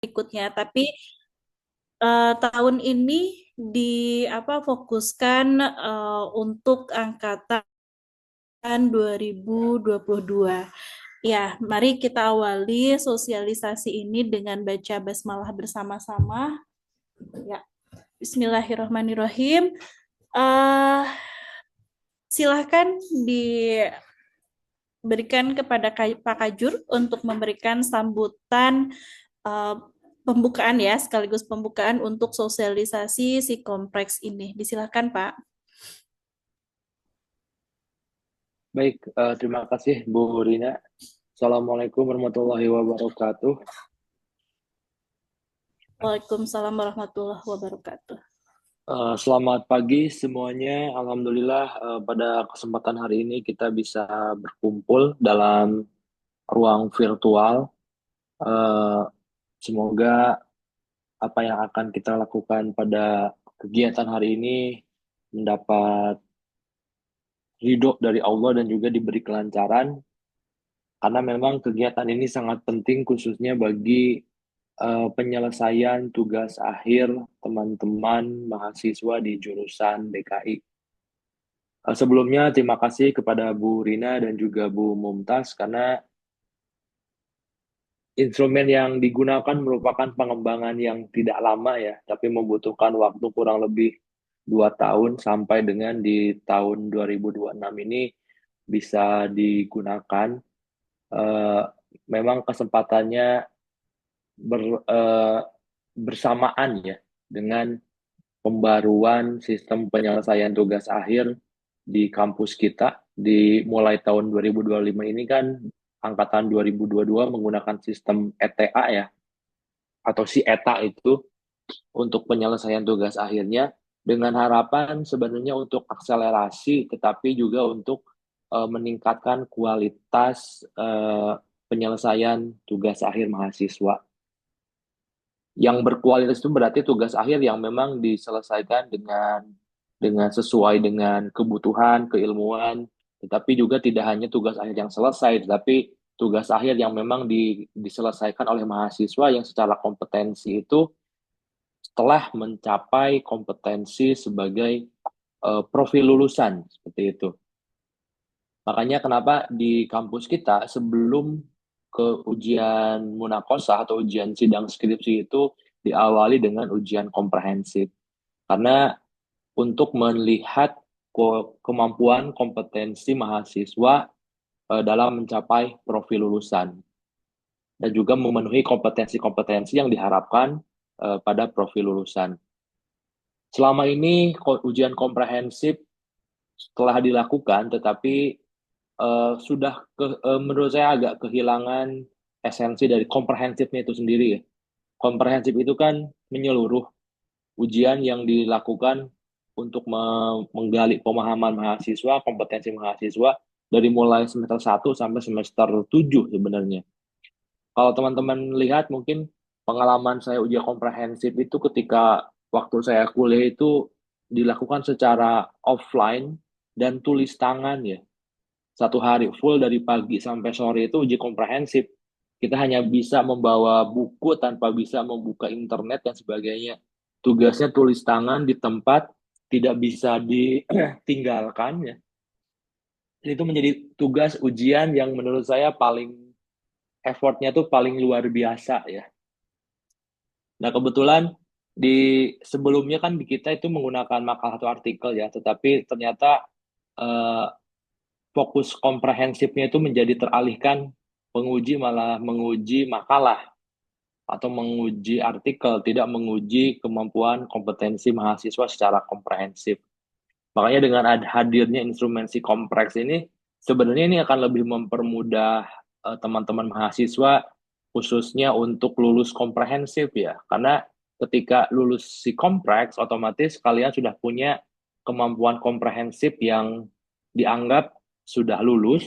berikutnya. Tapi tahun ini di fokuskan untuk angkatan 2022. Ya, mari kita awali sosialisasi ini dengan baca basmalah bersama-sama. Ya, Bismillahirrahmanirrahim. Eh, Silahkan diberikan kepada Pak Kajur untuk memberikan sambutan eh, pembukaan ya, sekaligus pembukaan untuk sosialisasi si kompleks ini. Disilahkan, Pak. Baik, terima kasih Bu Rina. Assalamualaikum warahmatullahi wabarakatuh. Waalaikumsalam warahmatullahi wabarakatuh. Selamat pagi semuanya. Alhamdulillah, pada kesempatan hari ini kita bisa berkumpul dalam ruang virtual. Eh, Semoga apa yang akan kita lakukan pada kegiatan hari ini mendapat ridho dari Allah dan juga diberi kelancaran, karena memang kegiatan ini sangat penting khususnya bagi penyelesaian tugas akhir teman-teman mahasiswa di jurusan DKI. Sebelumnya terima kasih kepada Bu Rina dan juga Bu Mumtaz karena instrumen yang digunakan merupakan pengembangan yang tidak lama ya, tapi membutuhkan waktu kurang lebih 2 tahun sampai dengan di tahun 2026 ini bisa digunakan. Eh, Memang kesempatannya ber, eh, bersamaan ya dengan pembaruan sistem penyelesaian tugas akhir di kampus kita di mulai tahun 2025 ini kan angkatan 2022 menggunakan sistem ETA ya atau si ETA itu untuk penyelesaian tugas akhirnya dengan harapan sebenarnya untuk akselerasi tetapi juga untuk meningkatkan kualitas penyelesaian tugas akhir mahasiswa. Yang berkualitas itu berarti tugas akhir yang memang diselesaikan dengan sesuai dengan kebutuhan, keilmuan, tetapi juga tidak hanya tugas akhir yang selesai, tetapi tugas akhir yang memang diselesaikan oleh mahasiswa yang secara kompetensi itu setelah mencapai kompetensi sebagai profil lulusan seperti itu. Makanya kenapa di kampus kita sebelum ke ujian munakosah atau ujian sidang skripsi itu diawali dengan ujian komprehensif. Karena untuk melihat kemampuan kompetensi mahasiswa dalam mencapai profil lulusan dan juga memenuhi kompetensi-kompetensi yang diharapkan pada profil lulusan. Selama ini ujian komprehensif telah dilakukan, tetapi menurut saya agak kehilangan esensi dari komprehensifnya itu sendiri ya. Komprehensif itu kan menyeluruh ujian yang dilakukan untuk menggali pemahaman mahasiswa, kompetensi mahasiswa dari mulai semester 1 sampai semester 7 sebenarnya. Kalau teman-teman lihat mungkin pengalaman saya ujian komprehensif itu ketika waktu saya kuliah itu dilakukan secara offline dan tulis tangan ya. 1 hari full dari pagi sampai sore itu uji komprehensif. Kita hanya bisa membawa buku tanpa bisa membuka internet dan sebagainya. Tugasnya tulis tangan di tempat, tidak bisa ditinggalkan ya. Itu menjadi tugas ujian yang menurut saya paling effortnya tuh paling luar biasa ya. Nah kebetulan di sebelumnya kan di kita itu menggunakan makalah atau artikel ya, tetapi ternyata eh, fokus komprehensifnya itu menjadi teralihkan, penguji malah menguji makalah atau menguji artikel, tidak menguji kemampuan kompetensi mahasiswa secara komprehensif. Makanya dengan hadirnya instrumensi kompreks ini, sebenarnya ini akan lebih mempermudah teman-teman mahasiswa, khususnya untuk lulus komprehensif ya. Karena ketika lulus si kompreks, otomatis kalian sudah punya kemampuan komprehensif yang dianggap sudah lulus,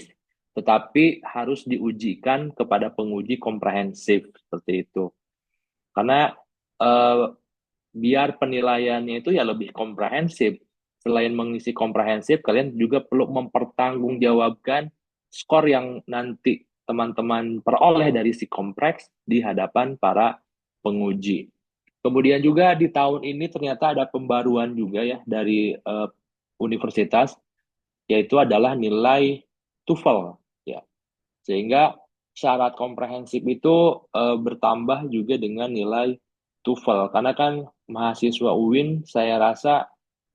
tetapi harus diujikan kepada penguji komprehensif seperti itu. Karena eh, biar penilaiannya itu ya lebih komprehensif. Selain mengisi komprehensif, kalian juga perlu mempertanggungjawabkan skor yang nanti teman-teman peroleh dari si kompreks di hadapan para penguji. Kemudian juga di tahun ini ternyata ada pembaruan juga ya dari universitas, yaitu adalah nilai TOEFL ya. Sehingga syarat komprehensif itu bertambah juga dengan nilai TOEFL. Karena kan mahasiswa UIN saya rasa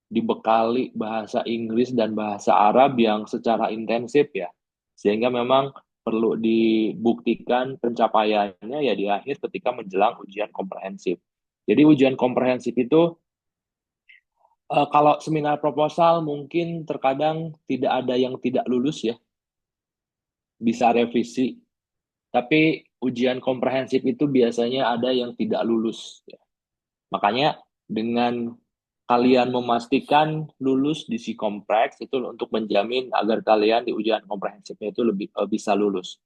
dibekali bahasa Inggris dan bahasa Arab yang secara intensif ya. Sehingga memang perlu dibuktikan pencapaiannya ya di akhir ketika menjelang ujian komprehensif. Jadi ujian komprehensif itu kalau seminar proposal mungkin terkadang tidak ada yang tidak lulus ya, bisa revisi. Tapi ujian komprehensif itu biasanya ada yang tidak lulus. Ya. Makanya dengan kalian memastikan lulus di si kompleks itu untuk menjamin agar kalian di ujian komprehensifnya itu lebih bisa lulus.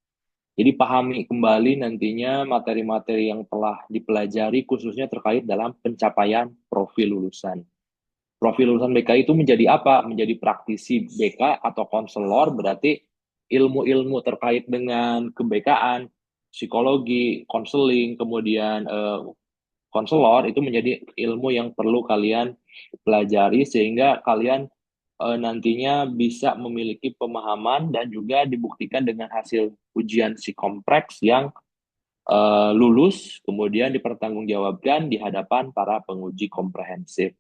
Jadi pahami kembali nantinya materi-materi yang telah dipelajari khususnya terkait dalam pencapaian profil lulusan. Profil lulusan BK itu menjadi apa? Menjadi praktisi BK atau konselor, berarti ilmu-ilmu terkait dengan kebekaan, psikologi, konseling, kemudian konselor itu menjadi ilmu yang perlu kalian pelajari sehingga kalian nantinya bisa memiliki pemahaman dan juga dibuktikan dengan hasil ujian psikompreks yang lulus, kemudian dipertanggungjawabkan di hadapan para penguji komprehensif.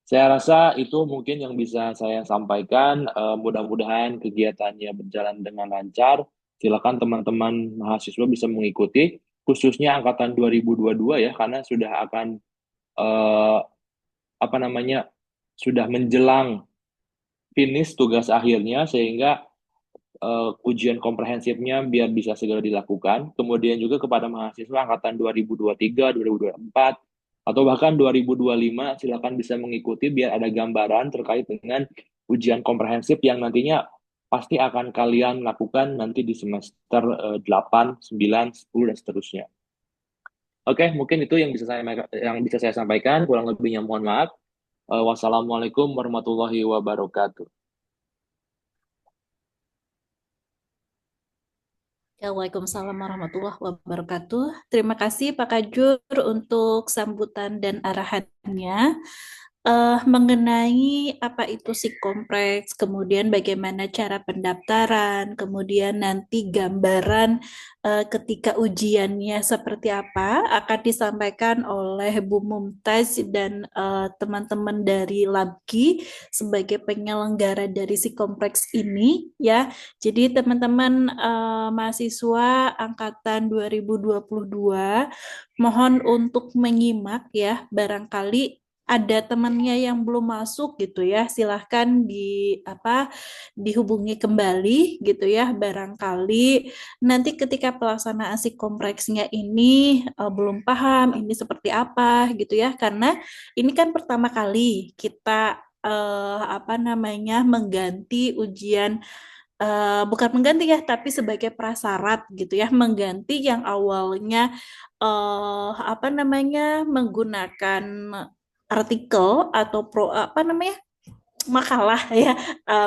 Saya rasa itu mungkin yang bisa saya sampaikan. Mudah-mudahan kegiatannya berjalan dengan lancar. Silakan teman-teman mahasiswa bisa mengikuti, khususnya angkatan 2022 ya, karena sudah akan eh, apa namanya sudah menjelang finish tugas akhirnya, sehingga ujian komprehensifnya biar bisa segera dilakukan. Kemudian juga kepada mahasiswa angkatan 2023, 2024, atau bahkan 2025, silakan bisa mengikuti biar ada gambaran terkait dengan ujian komprehensif yang nantinya pasti akan kalian lakukan nanti di semester 8, 9, 10, dan seterusnya. Oke, mungkin itu yang bisa saya sampaikan. Kurang lebihnya mohon maaf. Wassalamualaikum warahmatullahi wabarakatuh. Ya, waalaikumsalam warahmatullahi wabarakatuh. Terima kasih Pak Kajur untuk sambutan dan arahannya. Mengenai apa itu kompleks, kemudian bagaimana cara pendaftaran, kemudian nanti gambaran ketika ujiannya seperti apa akan disampaikan oleh Bu Mumtaz dan teman-teman dari Labki sebagai penyelenggara dari kompleks ini ya. Jadi teman-teman mahasiswa angkatan 2022 mohon untuk menyimak ya, barangkali ada temannya yang belum masuk gitu ya, silahkan dihubungi kembali gitu ya, barangkali nanti ketika pelaksanaan si kompleksnya ini belum paham ini seperti apa gitu ya, karena ini kan pertama kali kita mengganti ujian, bukan mengganti ya, tapi sebagai prasyarat gitu ya, mengganti yang awalnya menggunakan artikel atau makalah ya,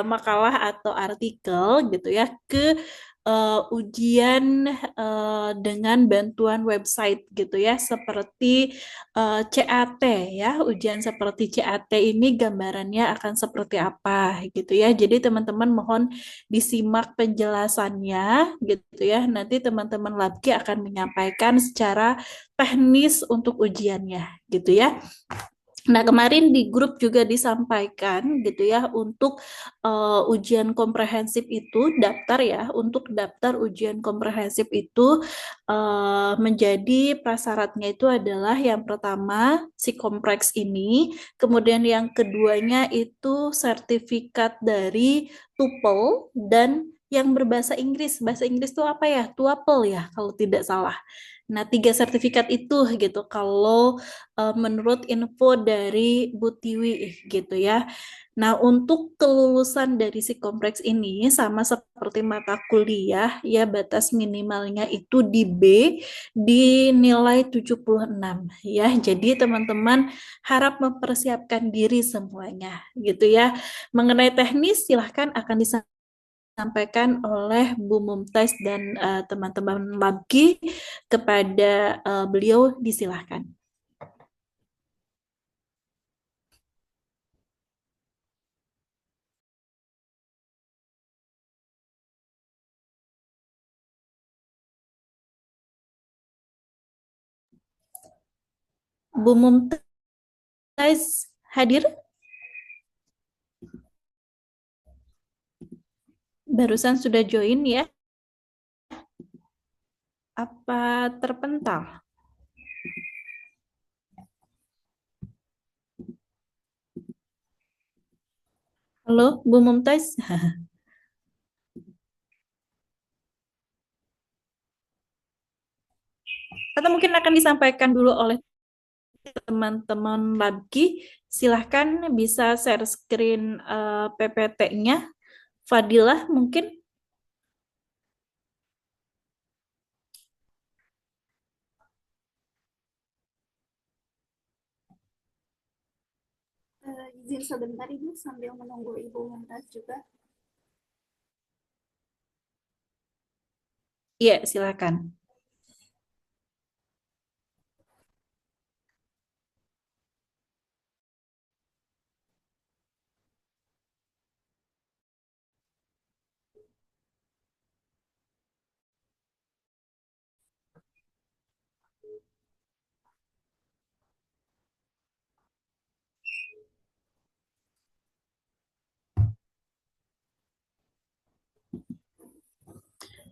makalah atau artikel gitu ya ke ujian dengan bantuan website gitu ya, seperti CAT ya, ujian seperti CAT ini gambarannya akan seperti apa gitu ya. Jadi teman-teman mohon disimak penjelasannya gitu ya, nanti teman-teman Labki akan menyampaikan secara teknis untuk ujiannya gitu ya. Nah, kemarin di grup juga disampaikan gitu ya, untuk ujian komprehensif itu daftar ya, untuk daftar ujian komprehensif itu menjadi prasyaratnya itu adalah yang pertama si kompleks ini, kemudian yang keduanya itu sertifikat dari TOEFL dan yang berbahasa Inggris. Bahasa Inggris itu apa ya? TOEFL ya kalau tidak salah. Nah, tiga sertifikat itu gitu kalau menurut info dari Bu Tiwi gitu ya. Nah, untuk kelulusan dari si kompleks ini sama seperti mata kuliah ya, batas minimalnya itu di B di nilai 76 ya. Jadi teman-teman harap mempersiapkan diri semuanya gitu ya. Mengenai teknis silahkan akan disampaikan disampaikan oleh Bu Mumtaz dan teman-teman Labki kepada beliau, disilahkan. Bu Mumtaz hadir? Barusan sudah join ya? Apa terpental? Halo, Bu Mumtaz? Atau mungkin akan disampaikan dulu oleh teman-teman Labki. Silahkan bisa share screen PPT-nya. Fadilah mungkin. Izin sebentar Ibu sambil menunggu Ibu Mumtaz juga. Iya, silakan.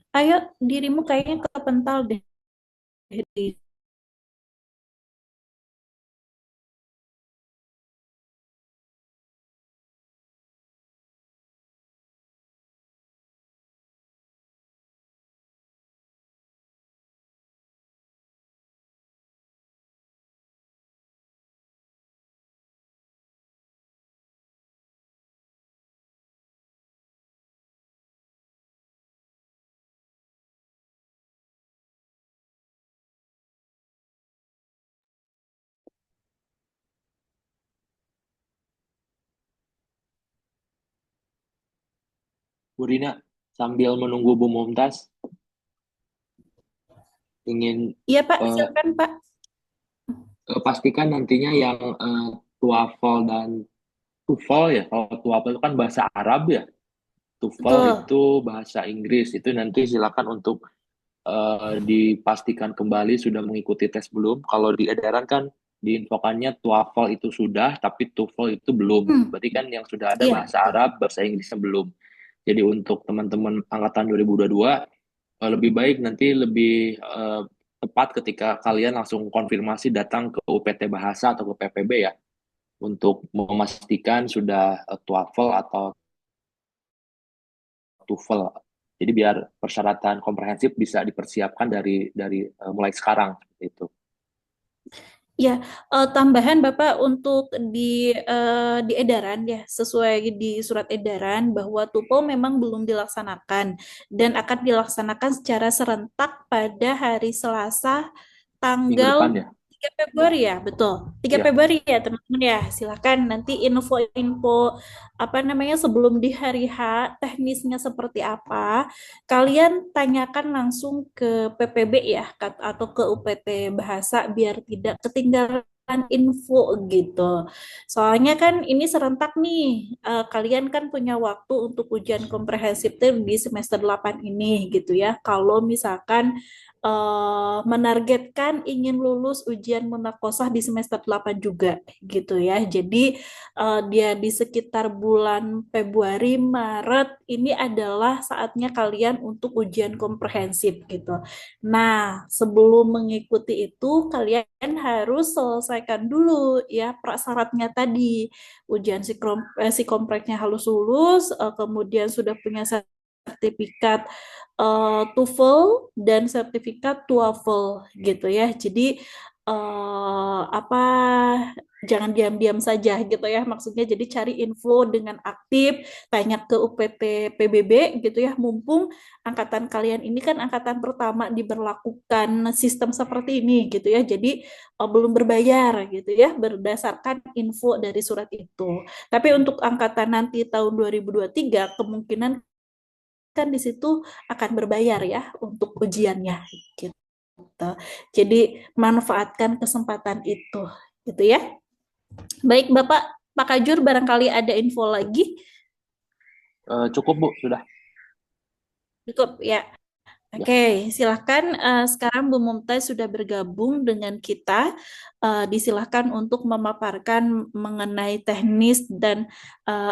Ayo, dirimu kayaknya kepental deh. Bu Rina, sambil menunggu Bu Mumtaz, ingin Iya Pak, eh, silakan Pak. pastikan nantinya yang TOEFL dan TOEFL ya. Kalau TOEFL itu kan bahasa Arab ya. TOEFL Betul. itu bahasa Inggris. Itu nanti silakan untuk dipastikan kembali sudah mengikuti tes belum. Kalau di edaran kan diinfokannya TOEFL itu sudah, tapi TOEFL itu belum. Hmm, Berarti kan yang sudah ada iya, bahasa betul. Arab, bahasa Inggrisnya belum. Jadi untuk teman-teman angkatan 2022, lebih baik nanti lebih tepat ketika kalian langsung konfirmasi datang ke UPT Bahasa atau ke PPB ya, untuk memastikan sudah TOEFL atau TOEFL. Jadi biar persyaratan komprehensif bisa dipersiapkan dari mulai sekarang seperti itu. Ya, tambahan Bapak untuk di edaran ya, sesuai di surat edaran bahwa TUPO memang belum dilaksanakan dan akan dilaksanakan secara serentak pada hari Selasa Minggu tanggal depan ya. 3 Februari ya, betul. 3 Ya, Februari ya, teman-teman ya. Silakan nanti info-info apa namanya sebelum di hari H teknisnya seperti apa, kalian tanyakan langsung ke PPB ya atau ke UPT Bahasa biar tidak ketinggalan info gitu. Soalnya kan ini serentak nih, kalian kan punya waktu untuk ujian komprehensif di semester 8 ini gitu ya. Kalau misalkan menargetkan ingin lulus ujian munakosah di semester 8 juga gitu ya. Jadi dia di sekitar bulan Februari, Maret ini adalah saatnya kalian untuk ujian komprehensif gitu. Nah, sebelum mengikuti itu kalian harus selesaikan dulu ya prasyaratnya tadi. Ujian psikompreknya harus lulus, kemudian sudah punya sertifikat TOEFL dan sertifikat TOEFL gitu ya. Jadi apa jangan diam-diam saja gitu ya. Maksudnya jadi cari info dengan aktif, tanya ke UPT PBB gitu ya. Mumpung angkatan kalian ini kan angkatan pertama diberlakukan sistem seperti ini gitu ya. Jadi belum berbayar gitu ya berdasarkan info dari surat itu. Tapi untuk angkatan nanti tahun 2023 kemungkinan kan di situ akan berbayar ya untuk ujiannya gitu. Jadi manfaatkan kesempatan itu gitu ya. Baik Bapak, Pak Kajur barangkali ada info lagi? Cukup Bu, sudah. Cukup ya. Ya. Oke, silahkan sekarang Bu Mumtaz sudah bergabung dengan kita. Disilahkan untuk memaparkan mengenai teknis dan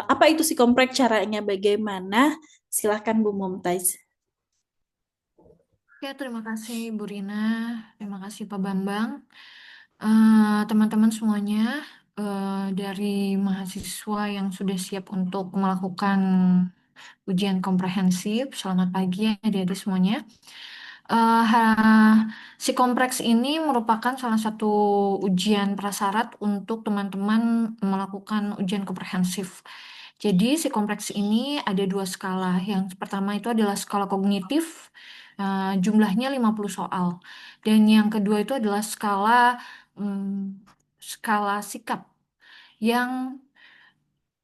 apa itu psikomprek, caranya bagaimana. Silahkan Bu Mumtaz. Ya, terima kasih Bu Rina, terima kasih Pak Bambang. Teman-teman semuanya, dari mahasiswa yang sudah siap untuk melakukan ujian komprehensif, selamat pagi ya adik-adik semuanya. Si kompreks ini merupakan salah satu ujian prasyarat untuk teman-teman melakukan ujian komprehensif. Jadi si kompleks ini ada dua skala. Yang pertama itu adalah skala kognitif, jumlahnya 50 soal. Dan yang kedua itu adalah skala sikap yang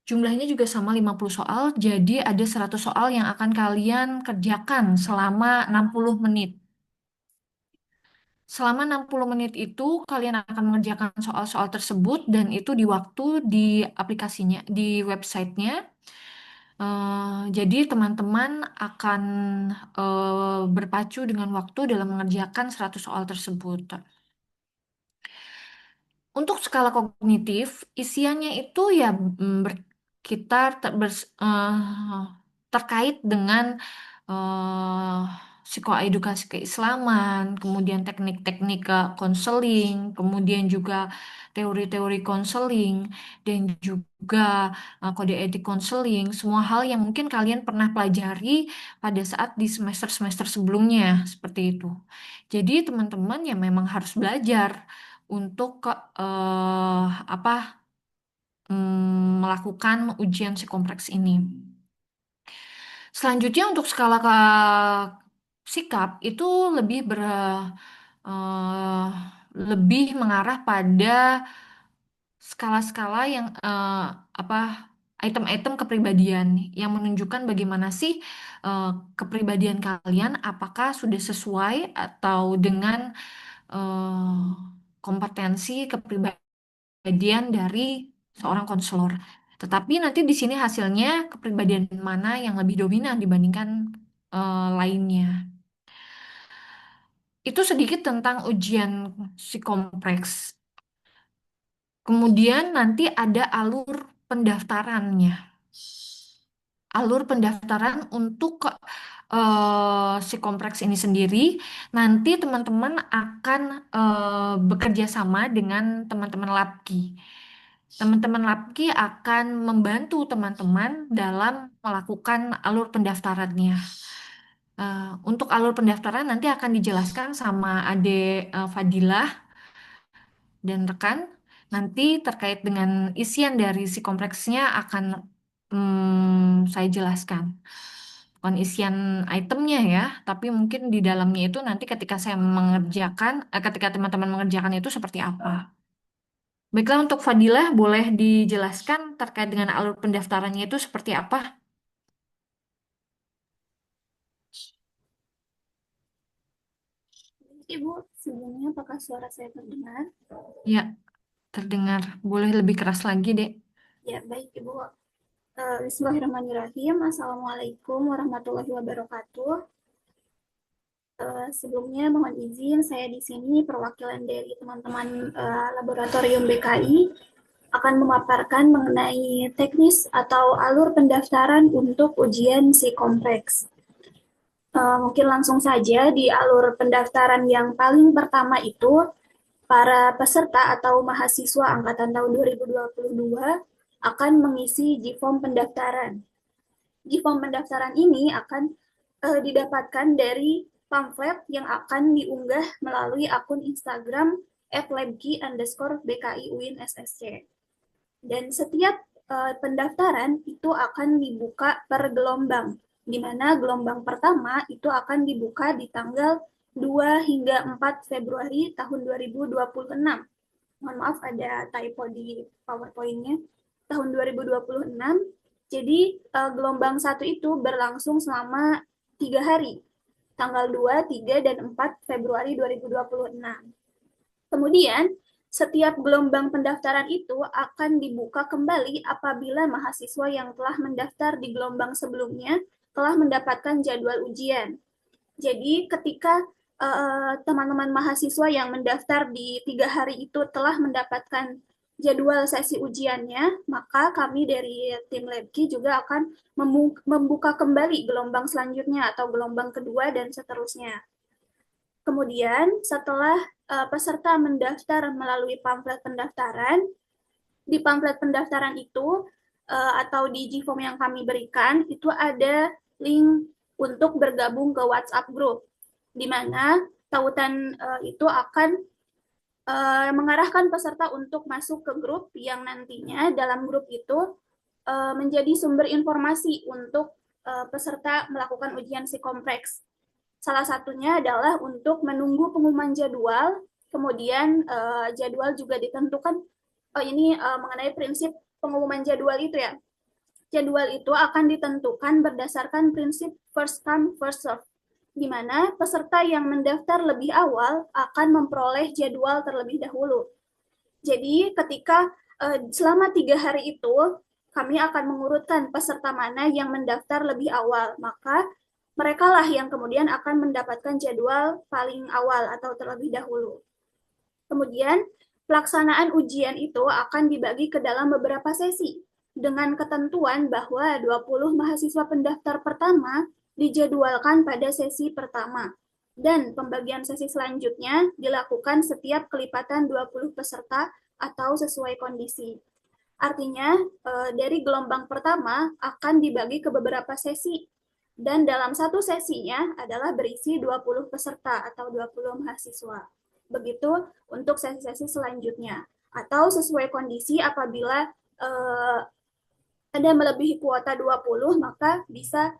jumlahnya juga sama 50 soal. Jadi ada 100 soal yang akan kalian kerjakan selama 60 menit. Selama 60 menit itu kalian akan mengerjakan soal-soal tersebut dan itu di waktu di aplikasinya, di websitenya. Jadi teman-teman akan berpacu dengan waktu dalam mengerjakan 100 soal tersebut. Untuk skala kognitif, isiannya itu ya berkitar terkait dengan eh, psikoedukasi keislaman, kemudian teknik-teknik konseling, kemudian juga teori-teori konseling, dan juga kode etik konseling, semua hal yang mungkin kalian pernah pelajari pada saat di semester-semester sebelumnya, seperti itu. Jadi teman-teman ya memang harus belajar untuk melakukan ujian psikompleks ini. Selanjutnya untuk skala sikap itu eh, lebih mengarah pada skala-skala yang item-item kepribadian yang menunjukkan bagaimana sih kepribadian kalian, apakah sudah sesuai atau dengan eh, kompetensi kepribadian dari seorang konselor. Tetapi nanti di sini hasilnya kepribadian mana yang lebih dominan dibandingkan lainnya. Itu sedikit tentang ujian psikompreks. Kemudian nanti ada alur pendaftarannya. Alur pendaftaran untuk si kompleks ini sendiri, nanti teman-teman akan bekerja sama dengan teman-teman LAPKI. Teman-teman LAPKI akan membantu teman-teman dalam melakukan alur pendaftarannya. Untuk alur pendaftaran nanti akan dijelaskan sama Ade Fadilah dan rekan. Nanti terkait dengan isian dari si kompleksnya akan saya jelaskan. Bukan isian itemnya ya, tapi mungkin di dalamnya itu nanti ketika saya mengerjakan, ketika teman-teman mengerjakan itu seperti apa. Baiklah untuk Fadilah, boleh dijelaskan terkait dengan alur pendaftarannya itu seperti apa? Ibu, sebelumnya apakah suara saya terdengar? Ya, terdengar. Boleh lebih keras lagi, Dek. Ya, baik Ibu. Bismillahirrahmanirrahim. Assalamualaikum warahmatullahi wabarakatuh. Sebelumnya mohon izin saya di sini perwakilan dari teman-teman laboratorium BKI akan memaparkan mengenai teknis atau alur pendaftaran untuk ujian psikompleks. Mungkin langsung saja di alur pendaftaran yang paling pertama itu para peserta atau mahasiswa angkatan tahun 2022 akan mengisi JIFOM pendaftaran. JIFOM pendaftaran ini akan didapatkan dari pamflet yang akan diunggah melalui akun Instagram @labki_bki_uin_ssc. Dan setiap pendaftaran itu akan dibuka per gelombang, di mana gelombang pertama itu akan dibuka di tanggal 2 hingga 4 Februari tahun 2026. Mohon maaf ada typo di PowerPoint-nya. Tahun 2026. Jadi gelombang 1 itu berlangsung selama 3 hari, tanggal 2, 3, dan 4 Februari 2026. Kemudian, setiap gelombang pendaftaran itu akan dibuka kembali apabila mahasiswa yang telah mendaftar di gelombang sebelumnya telah mendapatkan jadwal ujian. Jadi, ketika teman-teman mahasiswa yang mendaftar di 3 hari itu telah mendapatkan jadwal sesi ujiannya, maka kami dari tim Labki juga akan membuka kembali gelombang selanjutnya atau gelombang kedua dan seterusnya. Kemudian setelah peserta mendaftar melalui pamflet pendaftaran, di pamflet pendaftaran itu atau di G-form yang kami berikan, itu ada link untuk bergabung ke WhatsApp group, di mana tautan itu akan mengarahkan peserta untuk masuk ke grup yang nantinya dalam grup itu menjadi sumber informasi untuk peserta melakukan ujian psikompreks. Salah satunya adalah untuk menunggu pengumuman jadwal, kemudian jadwal juga ditentukan, ini mengenai prinsip pengumuman jadwal itu ya. Jadwal itu akan ditentukan berdasarkan prinsip first come, first serve, di mana peserta yang mendaftar lebih awal akan memperoleh jadwal terlebih dahulu. Jadi ketika selama 3 hari itu, kami akan mengurutkan peserta mana yang mendaftar lebih awal, maka mereka lah yang kemudian akan mendapatkan jadwal paling awal atau terlebih dahulu. Kemudian, pelaksanaan ujian itu akan dibagi ke dalam beberapa sesi, dengan ketentuan bahwa 20 mahasiswa pendaftar pertama dijadwalkan pada sesi pertama, dan pembagian sesi selanjutnya dilakukan setiap kelipatan 20 peserta atau sesuai kondisi. Artinya, dari gelombang pertama akan dibagi ke beberapa sesi, dan dalam satu sesinya adalah berisi 20 peserta atau 20 mahasiswa. Begitu untuk sesi-sesi selanjutnya. Atau sesuai kondisi apabila ada melebihi kuota 20, maka bisa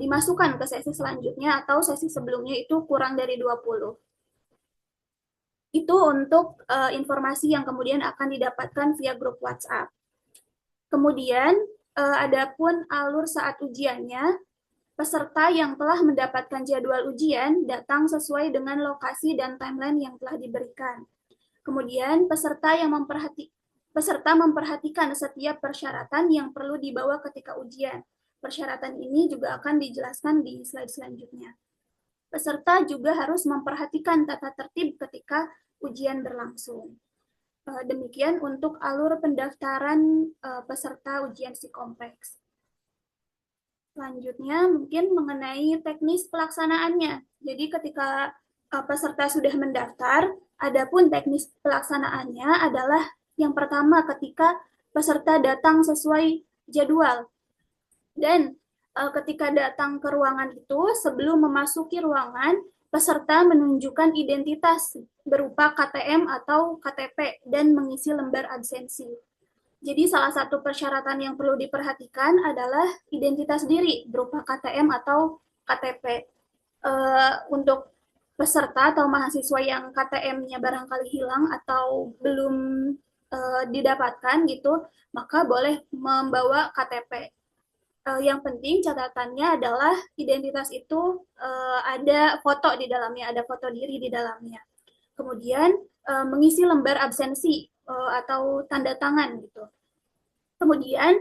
dimasukkan ke sesi selanjutnya atau sesi sebelumnya itu kurang dari 20. Itu untuk informasi yang kemudian akan didapatkan via grup WhatsApp. Kemudian, adapun alur saat ujiannya, peserta yang telah mendapatkan jadwal ujian datang sesuai dengan lokasi dan timeline yang telah diberikan. Kemudian peserta memperhatikan setiap persyaratan yang perlu dibawa ketika ujian. Persyaratan ini juga akan dijelaskan di slide selanjutnya. Peserta juga harus memperhatikan tata tertib ketika ujian berlangsung. Demikian untuk alur pendaftaran peserta ujian psikompreks. Selanjutnya mungkin mengenai teknis pelaksanaannya. Jadi ketika peserta sudah mendaftar, adapun teknis pelaksanaannya adalah yang pertama ketika peserta datang sesuai jadwal. Dan ketika datang ke ruangan itu, sebelum memasuki ruangan, peserta menunjukkan identitas berupa KTM atau KTP dan mengisi lembar absensi. Jadi salah satu persyaratan yang perlu diperhatikan adalah identitas diri berupa KTM atau KTP. Untuk peserta atau mahasiswa yang KTM-nya barangkali hilang atau belum didapatkan gitu, maka boleh membawa KTP. Yang penting catatannya adalah identitas itu ada foto di dalamnya, ada foto diri di dalamnya. Kemudian mengisi lembar absensi atau tanda tangan gitu. Kemudian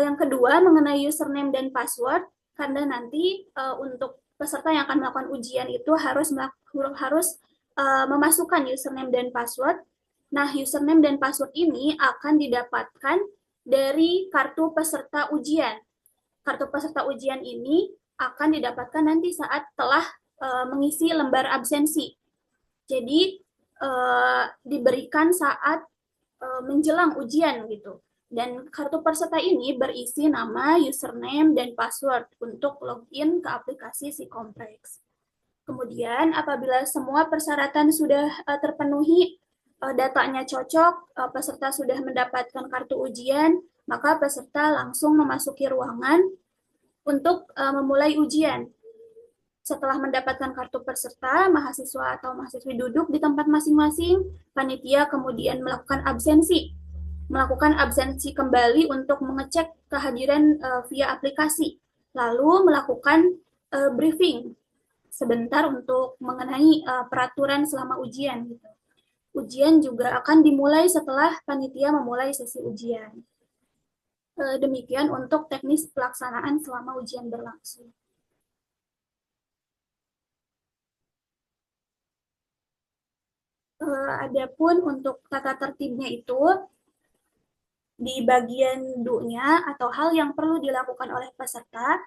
yang kedua mengenai username dan password, karena nanti untuk peserta yang akan melakukan ujian itu harus memasukkan username dan password. Nah, username dan password ini akan didapatkan dari kartu peserta ujian. Kartu peserta ujian ini akan didapatkan nanti saat telah mengisi lembar absensi. Jadi diberikan saat menjelang ujian gitu. Dan kartu peserta ini berisi nama, username, dan password untuk login ke aplikasi psikompreks. Kemudian apabila semua persyaratan sudah terpenuhi, datanya cocok, peserta sudah mendapatkan kartu ujian, maka peserta langsung memasuki ruangan untuk memulai ujian. Setelah mendapatkan kartu peserta, mahasiswa atau mahasiswi duduk di tempat masing-masing, panitia kemudian melakukan absensi kembali untuk mengecek kehadiran via aplikasi, lalu melakukan briefing sebentar untuk mengenai peraturan selama ujian gitu. Ujian juga akan dimulai setelah panitia memulai sesi ujian. Demikian untuk teknis pelaksanaan selama ujian berlangsung. Adapun untuk tata tertibnya itu di bagian D-nya atau hal yang perlu dilakukan oleh peserta.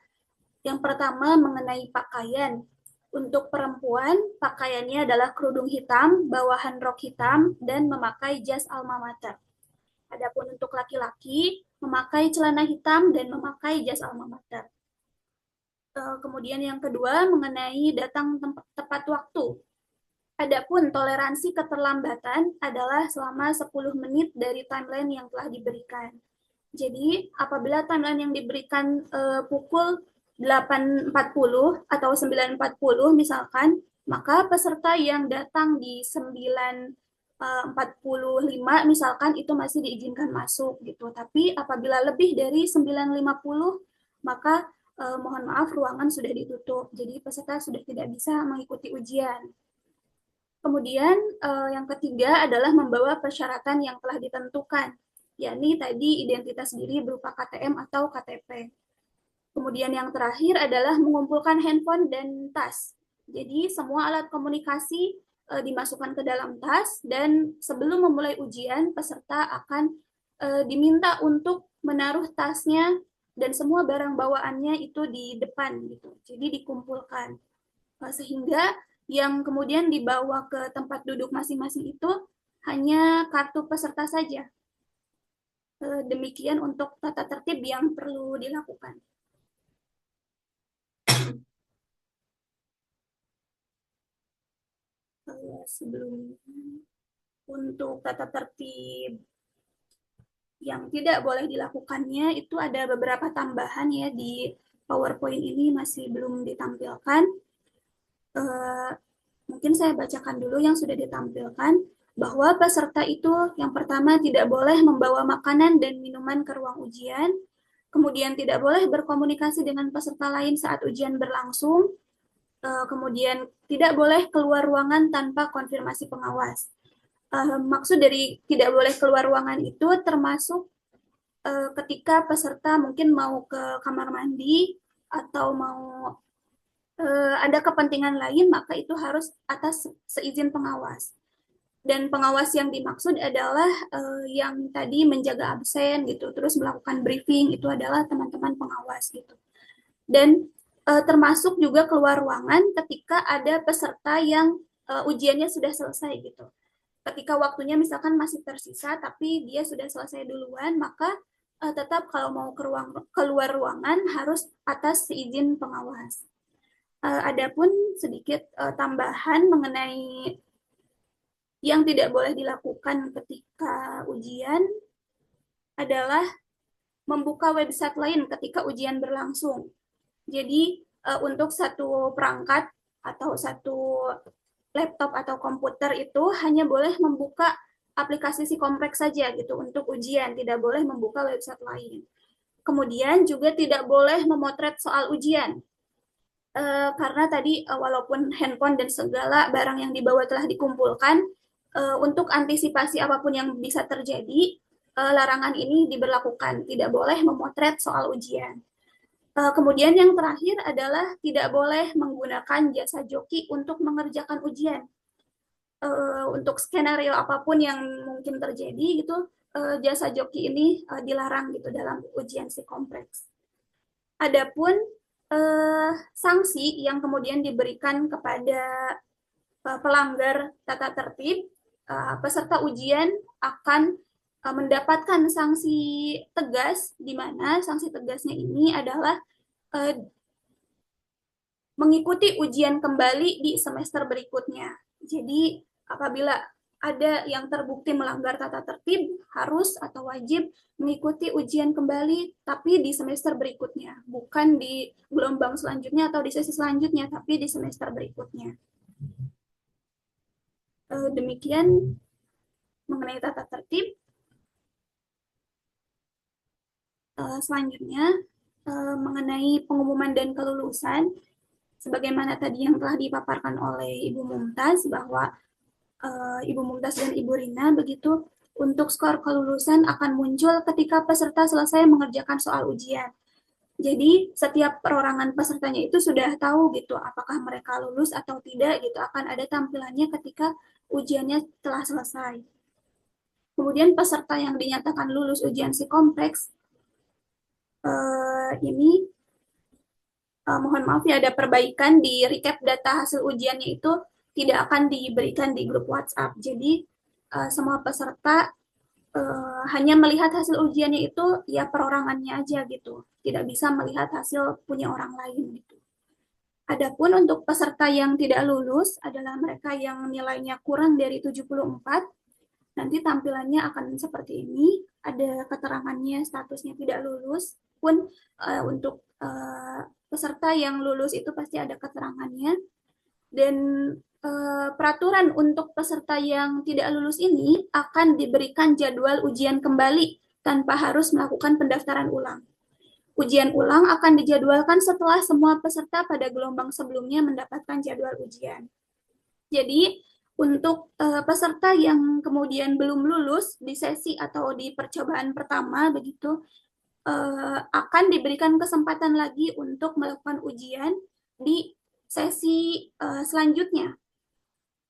Yang pertama mengenai pakaian. Untuk perempuan, pakaiannya adalah kerudung hitam, bawahan rok hitam, dan memakai jas alma mater. Adapun untuk laki-laki, memakai celana hitam dan memakai jas alma mater. Kemudian yang kedua mengenai datang tepat waktu. Adapun toleransi keterlambatan adalah selama 10 menit dari timeline yang telah diberikan. Jadi, apabila timeline yang diberikan pukul 8.40 atau 9.40 misalkan, maka peserta yang datang di 9.45 misalkan itu masih diizinkan masuk gitu. Tapi apabila lebih dari 9.50, maka mohon maaf ruangan sudah ditutup. Jadi peserta sudah tidak bisa mengikuti ujian. Kemudian yang ketiga adalah membawa persyaratan yang telah ditentukan, yakni tadi identitas diri berupa KTM atau KTP. Kemudian yang terakhir adalah mengumpulkan handphone dan tas. Jadi semua alat komunikasi dimasukkan ke dalam tas dan sebelum memulai ujian peserta akan diminta untuk menaruh tasnya dan semua barang bawaannya itu di depan gitu. Jadi dikumpulkan sehingga yang kemudian dibawa ke tempat duduk masing-masing itu hanya kartu peserta saja. Demikian untuk tata tertib yang perlu dilakukan. Sebelumnya, untuk tata tertib yang tidak boleh dilakukannya itu ada beberapa tambahan ya di PowerPoint ini masih belum ditampilkan. Mungkin saya bacakan dulu yang sudah ditampilkan, bahwa peserta itu yang pertama tidak boleh membawa makanan dan minuman ke ruang ujian, kemudian tidak boleh berkomunikasi dengan peserta lain saat ujian berlangsung, kemudian tidak boleh keluar ruangan tanpa konfirmasi pengawas. Maksud dari tidak boleh keluar ruangan itu termasuk ketika peserta mungkin mau ke kamar mandi atau mau ada kepentingan lain, maka itu harus atas seizin pengawas. Dan pengawas yang dimaksud adalah yang tadi menjaga absen gitu, terus melakukan briefing itu adalah teman-teman pengawas gitu. Dan termasuk juga keluar ruangan ketika ada peserta yang ujiannya sudah selesai gitu. Ketika waktunya misalkan masih tersisa tapi dia sudah selesai duluan, maka tetap kalau mau keluar ruangan harus atas seizin pengawas. Adapun sedikit tambahan mengenai yang tidak boleh dilakukan ketika ujian adalah membuka website lain ketika ujian berlangsung. Jadi untuk satu perangkat atau satu laptop atau komputer itu hanya boleh membuka aplikasi Sikompreks saja gitu untuk ujian, tidak boleh membuka website lain. Kemudian juga tidak boleh memotret soal ujian. Karena tadi walaupun handphone dan segala barang yang dibawa telah dikumpulkan, untuk antisipasi apapun yang bisa terjadi, larangan ini diberlakukan, tidak boleh memotret soal ujian. Kemudian yang terakhir adalah tidak boleh menggunakan jasa joki untuk mengerjakan ujian. Untuk skenario apapun yang mungkin terjadi, gitu, jasa joki ini dilarang gitu dalam ujian Sikompreks. Adapun sanksi yang kemudian diberikan kepada pelanggar tata tertib, peserta ujian akan mendapatkan sanksi tegas, di mana sanksi tegasnya ini adalah mengikuti ujian kembali di semester berikutnya. Jadi apabila ada yang terbukti melanggar tata tertib, harus atau wajib mengikuti ujian kembali, tapi di semester berikutnya. Bukan di gelombang selanjutnya atau di sesi selanjutnya, tapi di semester berikutnya. Demikian mengenai tata tertib. Selanjutnya, mengenai pengumuman dan kelulusan, Sebagaimana tadi yang telah dipaparkan oleh Ibu Mumtaz bahwa Ibu Mumtaz dan Ibu Rina begitu, untuk skor kelulusan akan muncul ketika peserta selesai mengerjakan soal ujian. Jadi setiap perorangan pesertanya itu sudah tahu gitu apakah mereka lulus atau tidak gitu, akan ada tampilannya ketika ujiannya telah selesai. Kemudian peserta yang dinyatakan lulus ujian psikompleks ini mohon maaf ya, ada perbaikan di recap data hasil ujiannya itu tidak akan diberikan di grup WhatsApp. Jadi semua peserta hanya melihat hasil ujiannya itu ya perorangannya aja gitu, tidak bisa melihat hasil punya orang lain gitu. Adapun untuk peserta yang tidak lulus adalah mereka yang nilainya kurang dari 74, nanti tampilannya akan seperti ini, ada keterangannya statusnya tidak lulus, pun untuk peserta yang lulus itu pasti ada keterangannya, dan peraturan untuk peserta yang tidak lulus ini akan diberikan jadwal ujian kembali tanpa harus melakukan pendaftaran ulang. Ujian ulang akan dijadwalkan setelah semua peserta pada gelombang sebelumnya mendapatkan jadwal ujian. Jadi, untuk peserta yang kemudian belum lulus di sesi atau di percobaan pertama begitu, akan diberikan kesempatan lagi untuk melakukan ujian di sesi selanjutnya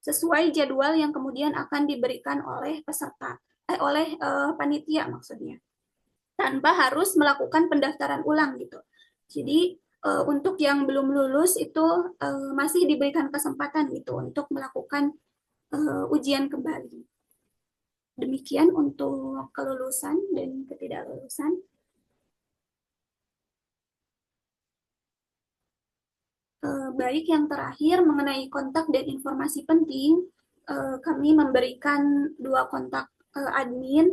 sesuai jadwal yang kemudian akan diberikan oleh peserta, oleh panitia maksudnya, tanpa harus melakukan pendaftaran ulang gitu. Jadi untuk yang belum lulus itu masih diberikan kesempatan gitu untuk melakukan ujian kembali. Demikian untuk kelulusan dan ketidaklulusan. Baik, yang terakhir mengenai kontak dan informasi penting, kami memberikan 2 kontak admin.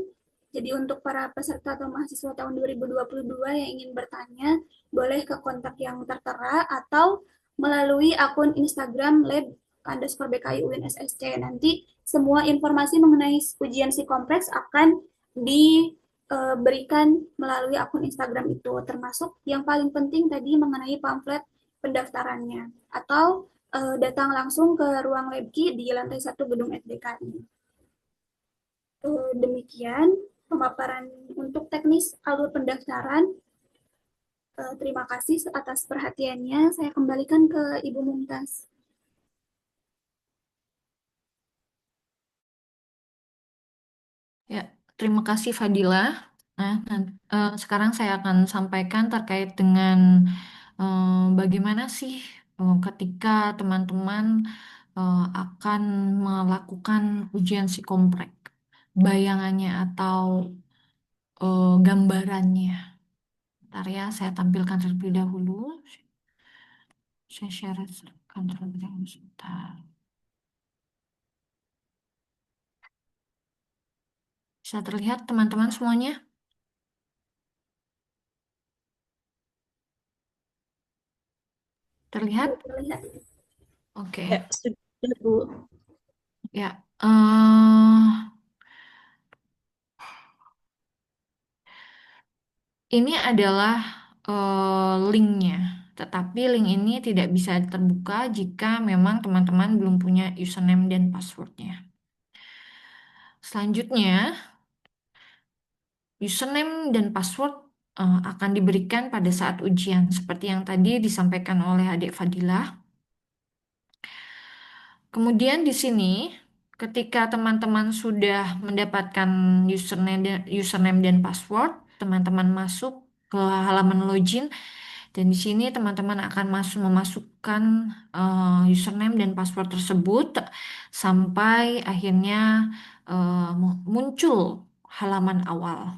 Jadi untuk para peserta atau mahasiswa tahun 2022 yang ingin bertanya, boleh ke kontak yang tertera atau melalui akun Instagram lab_BKI UNSSC. Nanti semua informasi mengenai ujian psikompleks akan diberikan melalui akun Instagram itu, termasuk yang paling penting tadi mengenai pamflet pendaftarannya, atau datang langsung ke ruang Labki di lantai 1 gedung SDKI. Demikian pemaparan untuk teknis alur pendaftaran. Terima kasih atas perhatiannya. Saya kembalikan ke Ibu Mumtaz. Ya, terima kasih Fadila. Nah, sekarang saya akan sampaikan terkait dengan bagaimana sih ketika teman-teman akan melakukan ujian psikomprek, bayangannya atau gambarannya. Bentar ya, saya tampilkan terlebih dahulu. Saya share terlebih dahulu sebentar. Bisa terlihat teman-teman semuanya? Terlihat? Terlihat. Oke. Ya, sudah Bu. Ya. Ini adalah linknya, tetapi link ini tidak bisa terbuka jika memang teman-teman belum punya username dan passwordnya. Selanjutnya, username dan password akan diberikan pada saat ujian, seperti yang tadi disampaikan oleh adik Fadilah. Kemudian di sini, ketika teman-teman sudah mendapatkan username dan password, teman-teman masuk ke halaman login. Dan di sini teman-teman akan memasukkan username dan password tersebut sampai akhirnya muncul halaman awal.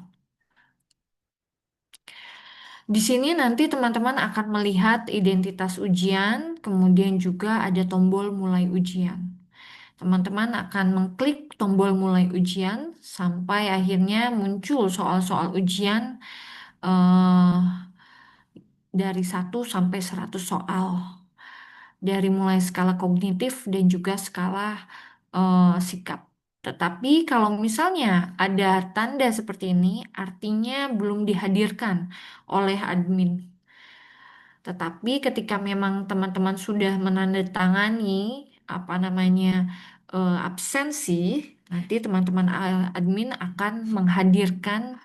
Di sini nanti teman-teman akan melihat identitas ujian, kemudian juga ada tombol mulai ujian. Teman-teman akan mengklik tombol mulai ujian sampai akhirnya muncul soal-soal ujian eh, dari 1 sampai 100 soal. Dari mulai skala kognitif dan juga skala sikap. Tetapi kalau misalnya ada tanda seperti ini, artinya belum dihadirkan oleh admin. Tetapi ketika memang teman-teman sudah menandatangani apa namanya absensi, nanti teman-teman admin akan menghadirkan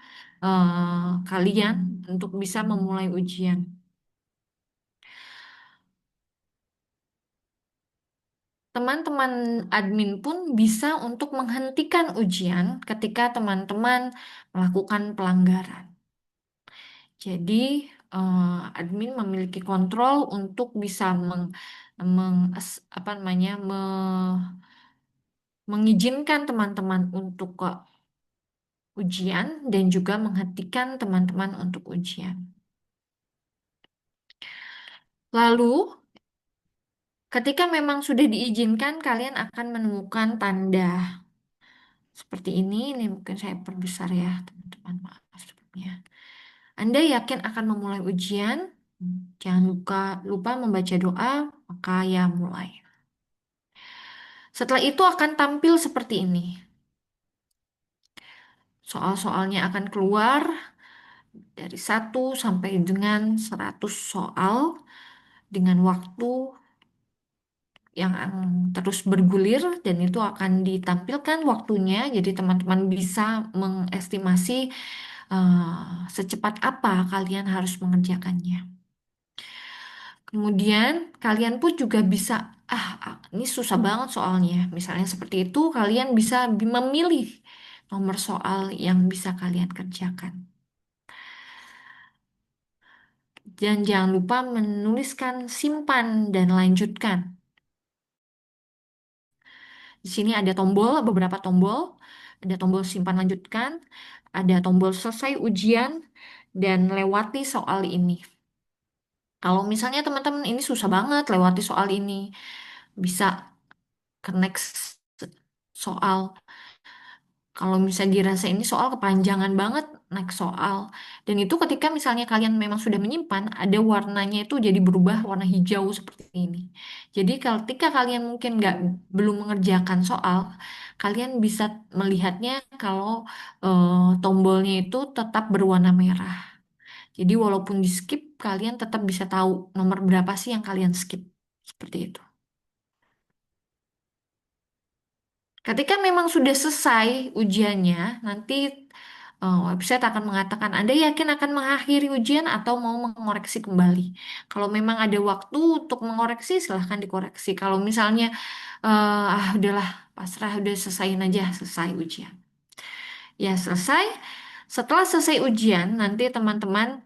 kalian untuk bisa memulai ujian. Teman-teman admin pun bisa untuk menghentikan ujian ketika teman-teman melakukan pelanggaran. Jadi, admin memiliki kontrol untuk bisa apa namanya, mengizinkan teman-teman untuk ke ujian dan juga menghentikan teman-teman untuk ujian. Lalu, ketika memang sudah diizinkan, kalian akan menemukan tanda seperti ini. Ini mungkin saya perbesar ya, teman-teman. Maaf sebelumnya. Anda yakin akan memulai ujian? Jangan lupa membaca doa, maka ya mulai. Setelah itu akan tampil seperti ini. Soal-soalnya akan keluar dari 1 sampai dengan 100 soal dengan waktu yang terus bergulir dan itu akan ditampilkan waktunya. Jadi teman-teman bisa mengestimasi secepat apa kalian harus mengerjakannya. Kemudian kalian pun juga bisa, ini susah banget soalnya. Misalnya seperti itu, kalian bisa memilih nomor soal yang bisa kalian kerjakan. Dan jangan lupa menuliskan simpan dan lanjutkan. Di sini ada tombol, beberapa tombol. Ada tombol simpan lanjutkan, ada tombol selesai ujian, dan lewati soal ini. Kalau misalnya teman-teman ini susah banget lewati soal ini, bisa ke next soal. Kalau misalnya dirasa ini soal kepanjangan banget, next soal. Dan itu ketika misalnya kalian memang sudah menyimpan, ada warnanya itu jadi berubah warna hijau seperti ini. Jadi ketika kalian mungkin belum mengerjakan soal, kalian bisa melihatnya kalau tombolnya itu tetap berwarna merah. Jadi walaupun di skip, kalian tetap bisa tahu nomor berapa sih yang kalian skip. Seperti itu. Ketika memang sudah selesai ujiannya, nanti website akan mengatakan Anda yakin akan mengakhiri ujian atau mau mengoreksi kembali. Kalau memang ada waktu untuk mengoreksi, silahkan dikoreksi. Kalau misalnya, udahlah, pasrah, udah selesaiin aja, selesai ujian. Ya, selesai. Setelah selesai ujian, nanti teman-teman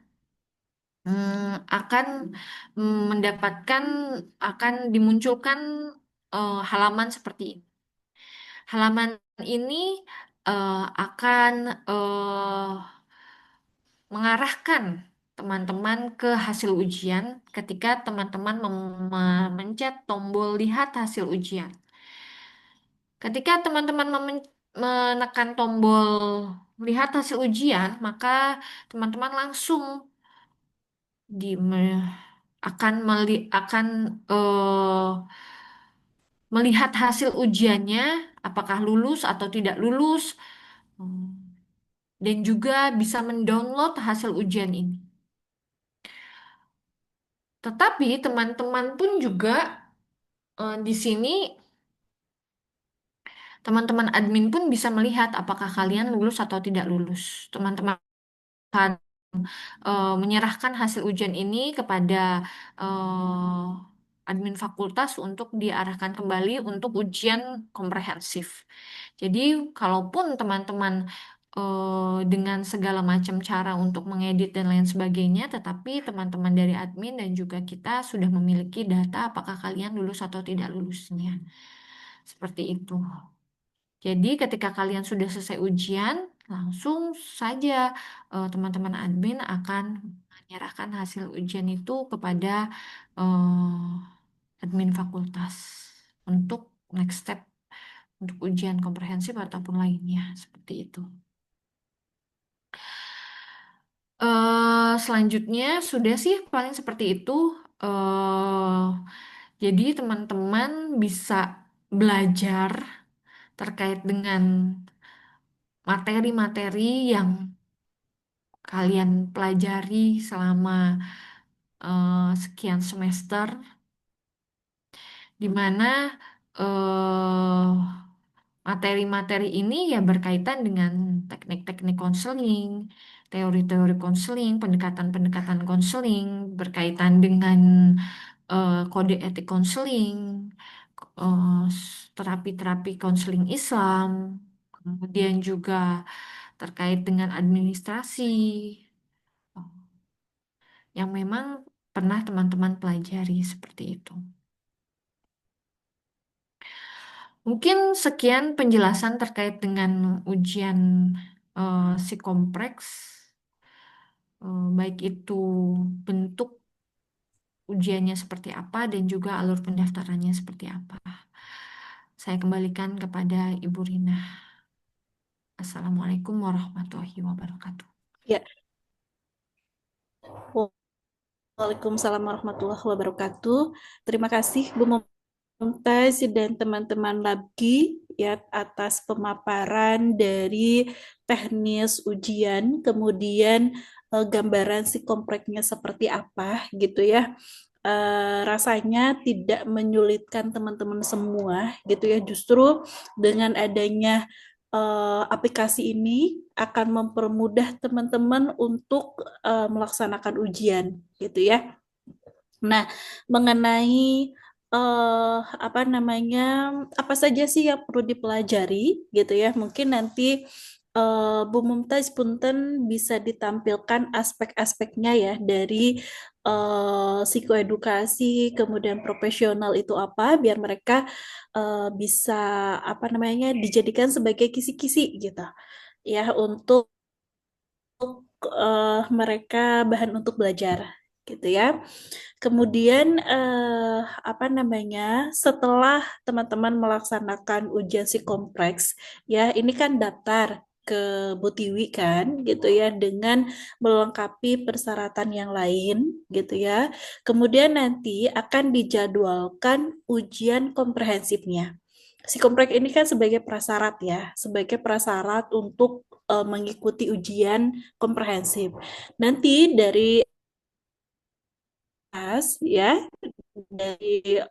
akan mendapatkan, akan dimunculkan halaman seperti ini. Halaman ini akan mengarahkan teman-teman ke hasil ujian ketika teman-teman memencet tombol lihat hasil ujian. Ketika teman-teman menekan tombol lihat hasil ujian, maka teman-teman langsung di akan melihat hasil ujiannya, apakah lulus atau tidak lulus. Hmm. Dan juga bisa mendownload hasil ujian ini. Tetapi teman-teman pun juga di sini teman-teman admin pun bisa melihat apakah kalian lulus atau tidak lulus. Teman-teman akan menyerahkan hasil ujian ini kepada admin fakultas untuk diarahkan kembali untuk ujian komprehensif. Jadi, kalaupun teman-teman dengan segala macam cara untuk mengedit dan lain sebagainya, tetapi teman-teman dari admin dan juga kita sudah memiliki data apakah kalian lulus atau tidak lulusnya. Seperti itu. Jadi, ketika kalian sudah selesai ujian, langsung saja teman-teman admin akan menyerahkan hasil ujian itu kepada admin fakultas untuk next step untuk ujian komprehensif ataupun lainnya seperti itu. Selanjutnya sudah sih paling seperti itu. eh jadi teman-teman bisa belajar terkait dengan materi-materi yang kalian pelajari selama sekian semester, di mana eh, materi-materi ini ya berkaitan dengan teknik-teknik konseling, teori-teori konseling, pendekatan-pendekatan konseling, berkaitan dengan kode etik konseling, terapi-terapi konseling Islam, kemudian juga terkait dengan administrasi, yang memang pernah teman-teman pelajari seperti itu. Mungkin sekian penjelasan terkait dengan ujian psikompreks, baik itu bentuk ujiannya seperti apa dan juga alur pendaftarannya seperti apa. Saya kembalikan kepada Ibu Rina. Assalamualaikum warahmatullahi wabarakatuh. Ya, Waalaikumsalam warahmatullahi wabarakatuh. Terima kasih Bu Mumtaz dan teman-teman Labki ya atas pemaparan dari teknis ujian, kemudian gambaran si kompleksnya seperti apa gitu ya. Rasanya tidak menyulitkan teman-teman semua gitu ya. Justru dengan adanya aplikasi ini akan mempermudah teman-teman untuk melaksanakan ujian gitu ya. Nah, mengenai apa namanya, apa saja sih yang perlu dipelajari gitu ya? Mungkin nanti Bu Mumtaz Punten bisa ditampilkan aspek-aspeknya ya dari psikoedukasi, kemudian profesional itu apa, biar mereka bisa apa namanya dijadikan sebagai kisi-kisi gitu ya untuk mereka bahan untuk belajar gitu ya. Kemudian apa namanya? Setelah teman-teman melaksanakan ujian psikompreks, ya ini kan daftar ke Butiwi kan, gitu ya, dengan melengkapi persyaratan yang lain, gitu ya. Kemudian nanti akan dijadwalkan ujian komprehensifnya. Psikompreks ini kan sebagai prasyarat ya, sebagai prasyarat untuk mengikuti ujian komprehensif. Nanti dari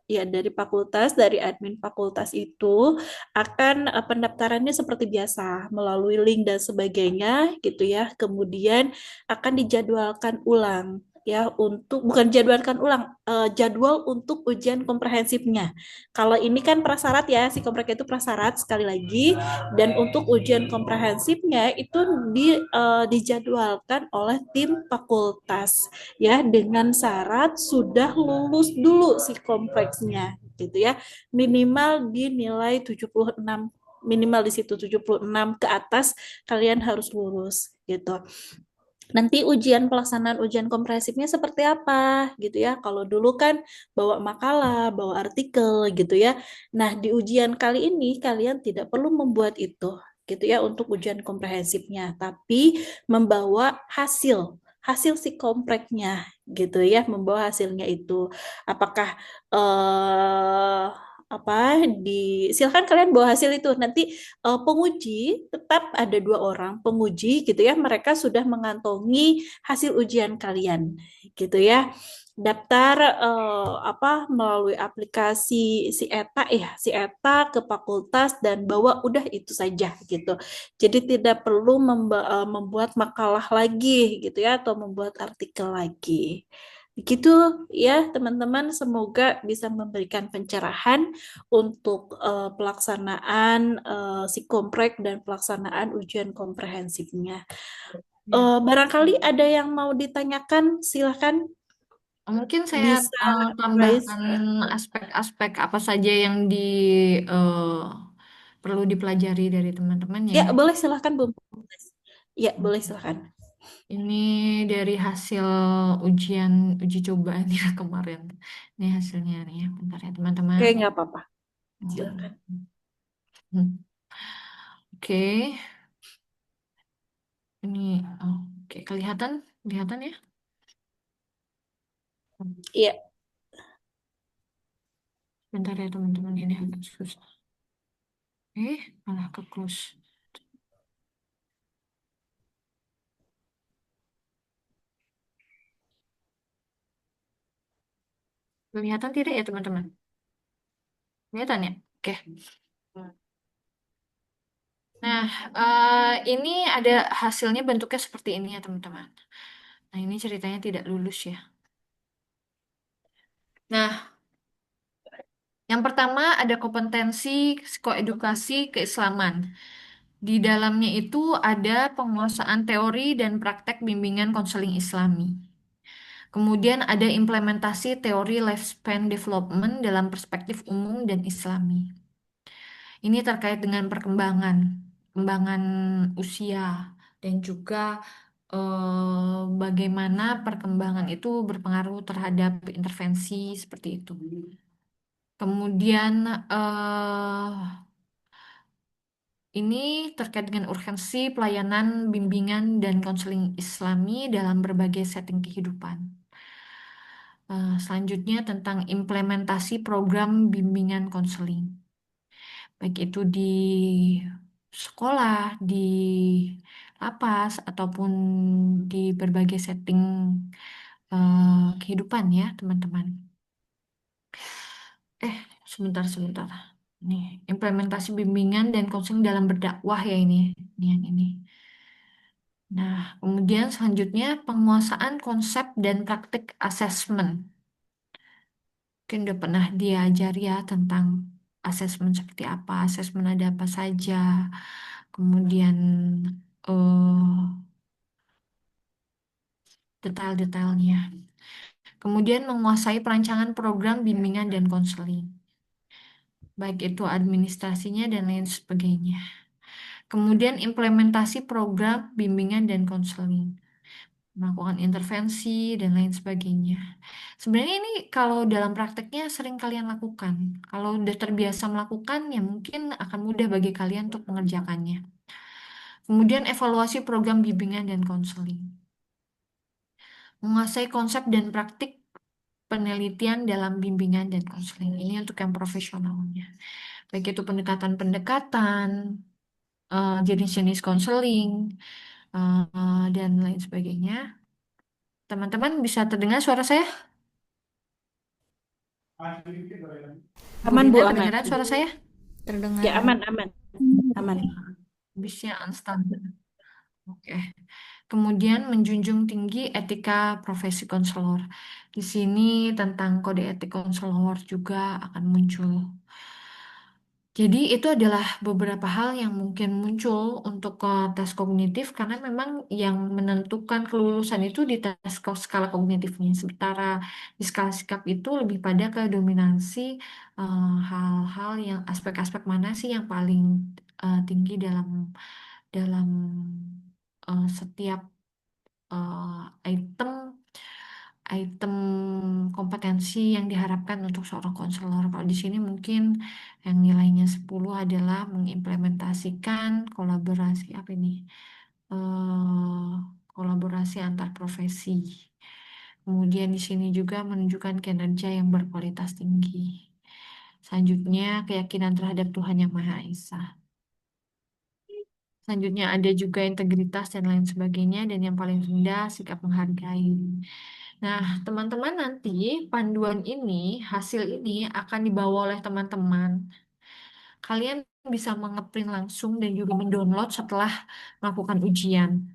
ya dari fakultas, dari admin fakultas itu akan pendaftarannya seperti biasa melalui link dan sebagainya gitu ya. Kemudian akan dijadwalkan ulang ya untuk bukan jadwalkan ulang jadwal untuk ujian komprehensifnya. Kalau ini kan prasyarat ya, si komprehensif itu prasyarat sekali lagi dan untuk ujian komprehensifnya itu dijadwalkan oleh tim fakultas ya dengan syarat sudah lulus dulu si kompleksnya gitu ya minimal di nilai 76 minimal di situ 76 ke atas kalian harus lulus gitu. Nanti ujian pelaksanaan ujian komprehensifnya seperti apa gitu ya. Kalau dulu kan bawa makalah, bawa artikel gitu ya. Nah, di ujian kali ini kalian tidak perlu membuat itu gitu ya untuk ujian komprehensifnya, tapi membawa hasil si kompreknya gitu ya, membawa hasilnya itu. Apakah eh apa silakan kalian bawa hasil itu nanti penguji tetap ada dua orang penguji gitu ya mereka sudah mengantongi hasil ujian kalian gitu ya daftar apa melalui aplikasi si ETA ke fakultas dan bawa udah itu saja gitu jadi tidak perlu membuat makalah lagi gitu ya atau membuat artikel lagi begitu ya teman-teman semoga bisa memberikan pencerahan untuk pelaksanaan psikomprek dan pelaksanaan ujian komprehensifnya. Ya. Barangkali ada yang mau ditanyakan, silahkan Mungkin saya bisa raise. tambahkan aspek-aspek apa saja yang eh, perlu dipelajari dari teman-temannya. Ya, boleh silahkan Bu. Ya, boleh silahkan. Ini dari hasil ujian uji cobaan ya kemarin. Ini hasilnya nih ya, bentar ya teman-teman. Oke, nggak apa-apa. Silahkan. Hmm. Oke, ini oke kelihatan, kelihatan ya. Iya, Bentar ya teman-teman, ini agak susah. Malah ke close. Kelihatan tidak ya teman-teman? Kelihatan ya? Oke. Nah, ini ada hasilnya bentuknya seperti ini ya teman-teman. Nah, ini ceritanya tidak lulus ya. Nah, yang pertama ada kompetensi psikoedukasi keislaman. Di dalamnya itu ada penguasaan teori dan praktek bimbingan konseling Islami. Kemudian ada implementasi teori lifespan development dalam perspektif umum dan Islami. Ini terkait dengan perkembangan usia dan juga bagaimana perkembangan itu berpengaruh terhadap intervensi seperti itu. Kemudian eh, ini terkait dengan urgensi pelayanan bimbingan dan konseling Islami dalam berbagai setting kehidupan. Selanjutnya tentang implementasi program bimbingan konseling, baik itu di sekolah, di lapas, ataupun di berbagai setting kehidupan ya, teman-teman. Eh, sebentar. Nih, implementasi bimbingan dan konseling dalam berdakwah ya ini. Ini yang ini. Nah, kemudian selanjutnya penguasaan konsep dan praktik asesmen. Mungkin udah pernah diajari ya tentang asesmen seperti apa, asesmen ada apa saja, kemudian eh, detail-detailnya. Kemudian menguasai perancangan program bimbingan dan konseling, baik itu administrasinya dan lain sebagainya. Kemudian implementasi program bimbingan dan konseling, melakukan intervensi dan lain sebagainya. Sebenarnya ini kalau dalam prakteknya sering kalian lakukan. Kalau udah terbiasa melakukan, ya mungkin akan mudah bagi kalian untuk mengerjakannya. Kemudian evaluasi program bimbingan dan konseling. Menguasai konsep dan praktik penelitian dalam bimbingan dan konseling. Ini untuk yang profesionalnya. Baik itu pendekatan-pendekatan, jenis-jenis konseling, dan lain sebagainya. Teman-teman bisa terdengar suara saya? Bu Aman Bu, Dina, aman. kedengaran suara saya? Terdengar. Ya aman, aman. Bisnya unstable. Oke. Kemudian menjunjung tinggi etika profesi konselor. Di sini tentang kode etik konselor juga akan muncul. Jadi itu adalah beberapa hal yang mungkin muncul untuk tes kognitif karena memang yang menentukan kelulusan itu di tes skala kognitifnya. Sementara di skala sikap itu lebih pada ke dominansi hal-hal yang aspek-aspek mana sih yang paling tinggi dalam dalam setiap item item kompetensi yang diharapkan untuk seorang konselor. Kalau di sini mungkin yang nilainya 10 adalah mengimplementasikan kolaborasi apa ini? eh Kolaborasi antar profesi. Kemudian di sini juga menunjukkan kinerja yang berkualitas tinggi. Selanjutnya keyakinan terhadap Tuhan Yang Maha Esa. Selanjutnya ada juga integritas dan lain sebagainya. Dan yang paling rendah, sikap menghargai. Nah, teman-teman nanti panduan ini, hasil ini akan dibawa oleh teman-teman. Kalian bisa mengeprint langsung dan juga mendownload setelah melakukan ujian.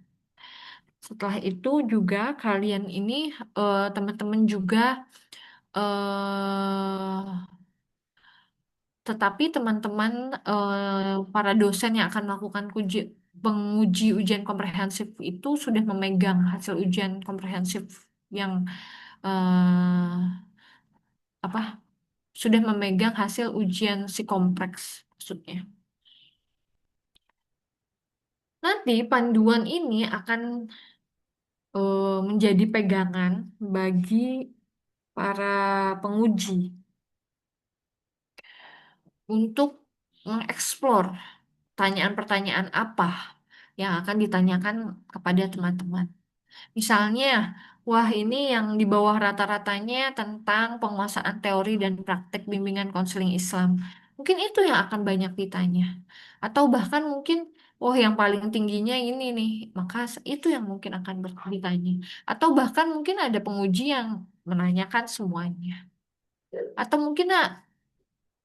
Setelah itu juga kalian ini, teman-teman juga, eh, tetapi teman-teman, para dosen yang akan melakukan penguji ujian komprehensif itu sudah memegang hasil ujian komprehensif yang eh, apa sudah memegang hasil ujian psikompreks maksudnya. Nanti panduan ini akan menjadi pegangan bagi para penguji untuk mengeksplor pertanyaan-pertanyaan apa yang akan ditanyakan kepada teman-teman. Misalnya, wah ini yang di bawah rata-ratanya tentang penguasaan teori dan praktek bimbingan konseling Islam. Mungkin itu yang akan banyak ditanya. Atau bahkan mungkin, oh yang paling tingginya ini nih, maka itu yang mungkin akan ditanya. Atau bahkan mungkin ada penguji yang menanyakan semuanya. Atau mungkin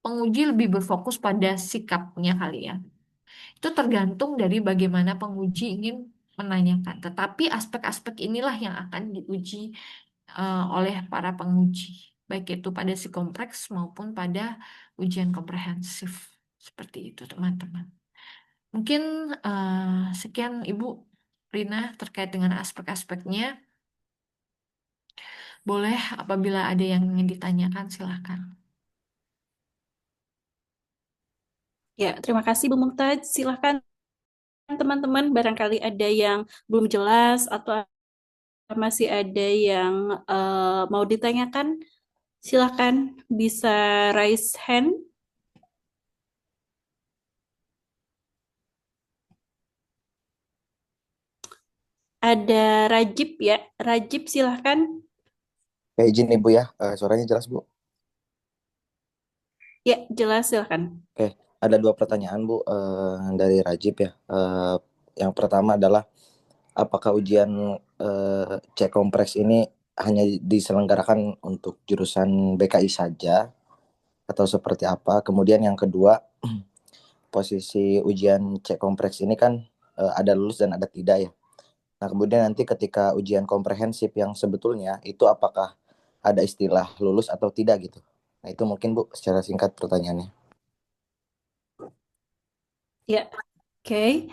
penguji lebih berfokus pada sikapnya kali ya. Itu tergantung dari bagaimana penguji ingin menanyakan. Tetapi aspek-aspek inilah yang akan diuji oleh para penguji, baik itu pada si kompleks maupun pada ujian komprehensif. Seperti itu, teman-teman. Mungkin sekian Ibu Rina terkait dengan aspek-aspeknya. Boleh apabila ada yang ingin ditanyakan, silahkan. Ya, terima kasih Bu Mumtaz. Silahkan teman-teman, barangkali ada yang belum jelas atau masih ada yang mau ditanyakan, silahkan bisa raise hand. Ada Rajib ya, Rajib silahkan. Ya, izin Ibu ya, suaranya jelas Bu. Ya, jelas silahkan. Oke, ada 2 pertanyaan Bu dari Rajib ya. Yang pertama adalah apakah ujian C kompleks ini hanya diselenggarakan untuk jurusan BKI saja atau seperti apa? Kemudian yang kedua, posisi ujian C kompleks ini kan ada lulus dan ada tidak ya. Nah, kemudian nanti ketika ujian komprehensif yang sebetulnya itu apakah ada istilah lulus atau tidak gitu. Nah, itu mungkin Bu secara singkat pertanyaannya. Ya, oke.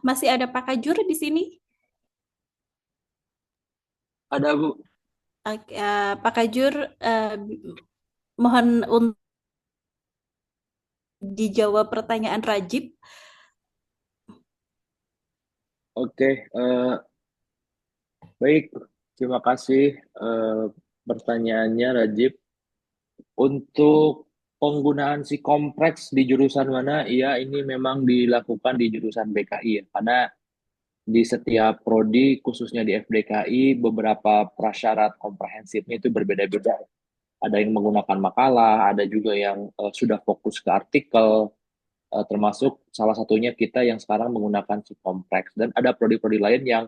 Masih ada Pak Kajur di sini? Ada Bu. Oke, Pak Kajur, mohon untuk dijawab pertanyaan Rajib. Oke, baik. Terima kasih pertanyaannya Rajib. Untuk penggunaan si kompleks di jurusan mana? Iya, ini memang dilakukan di jurusan BKI ya. Karena di setiap prodi, khususnya di FDKI, beberapa prasyarat komprehensifnya itu berbeda-beda. Ada yang menggunakan makalah, ada juga yang sudah fokus ke artikel, termasuk salah satunya kita yang sekarang menggunakan si kompleks. Dan ada prodi-prodi lain yang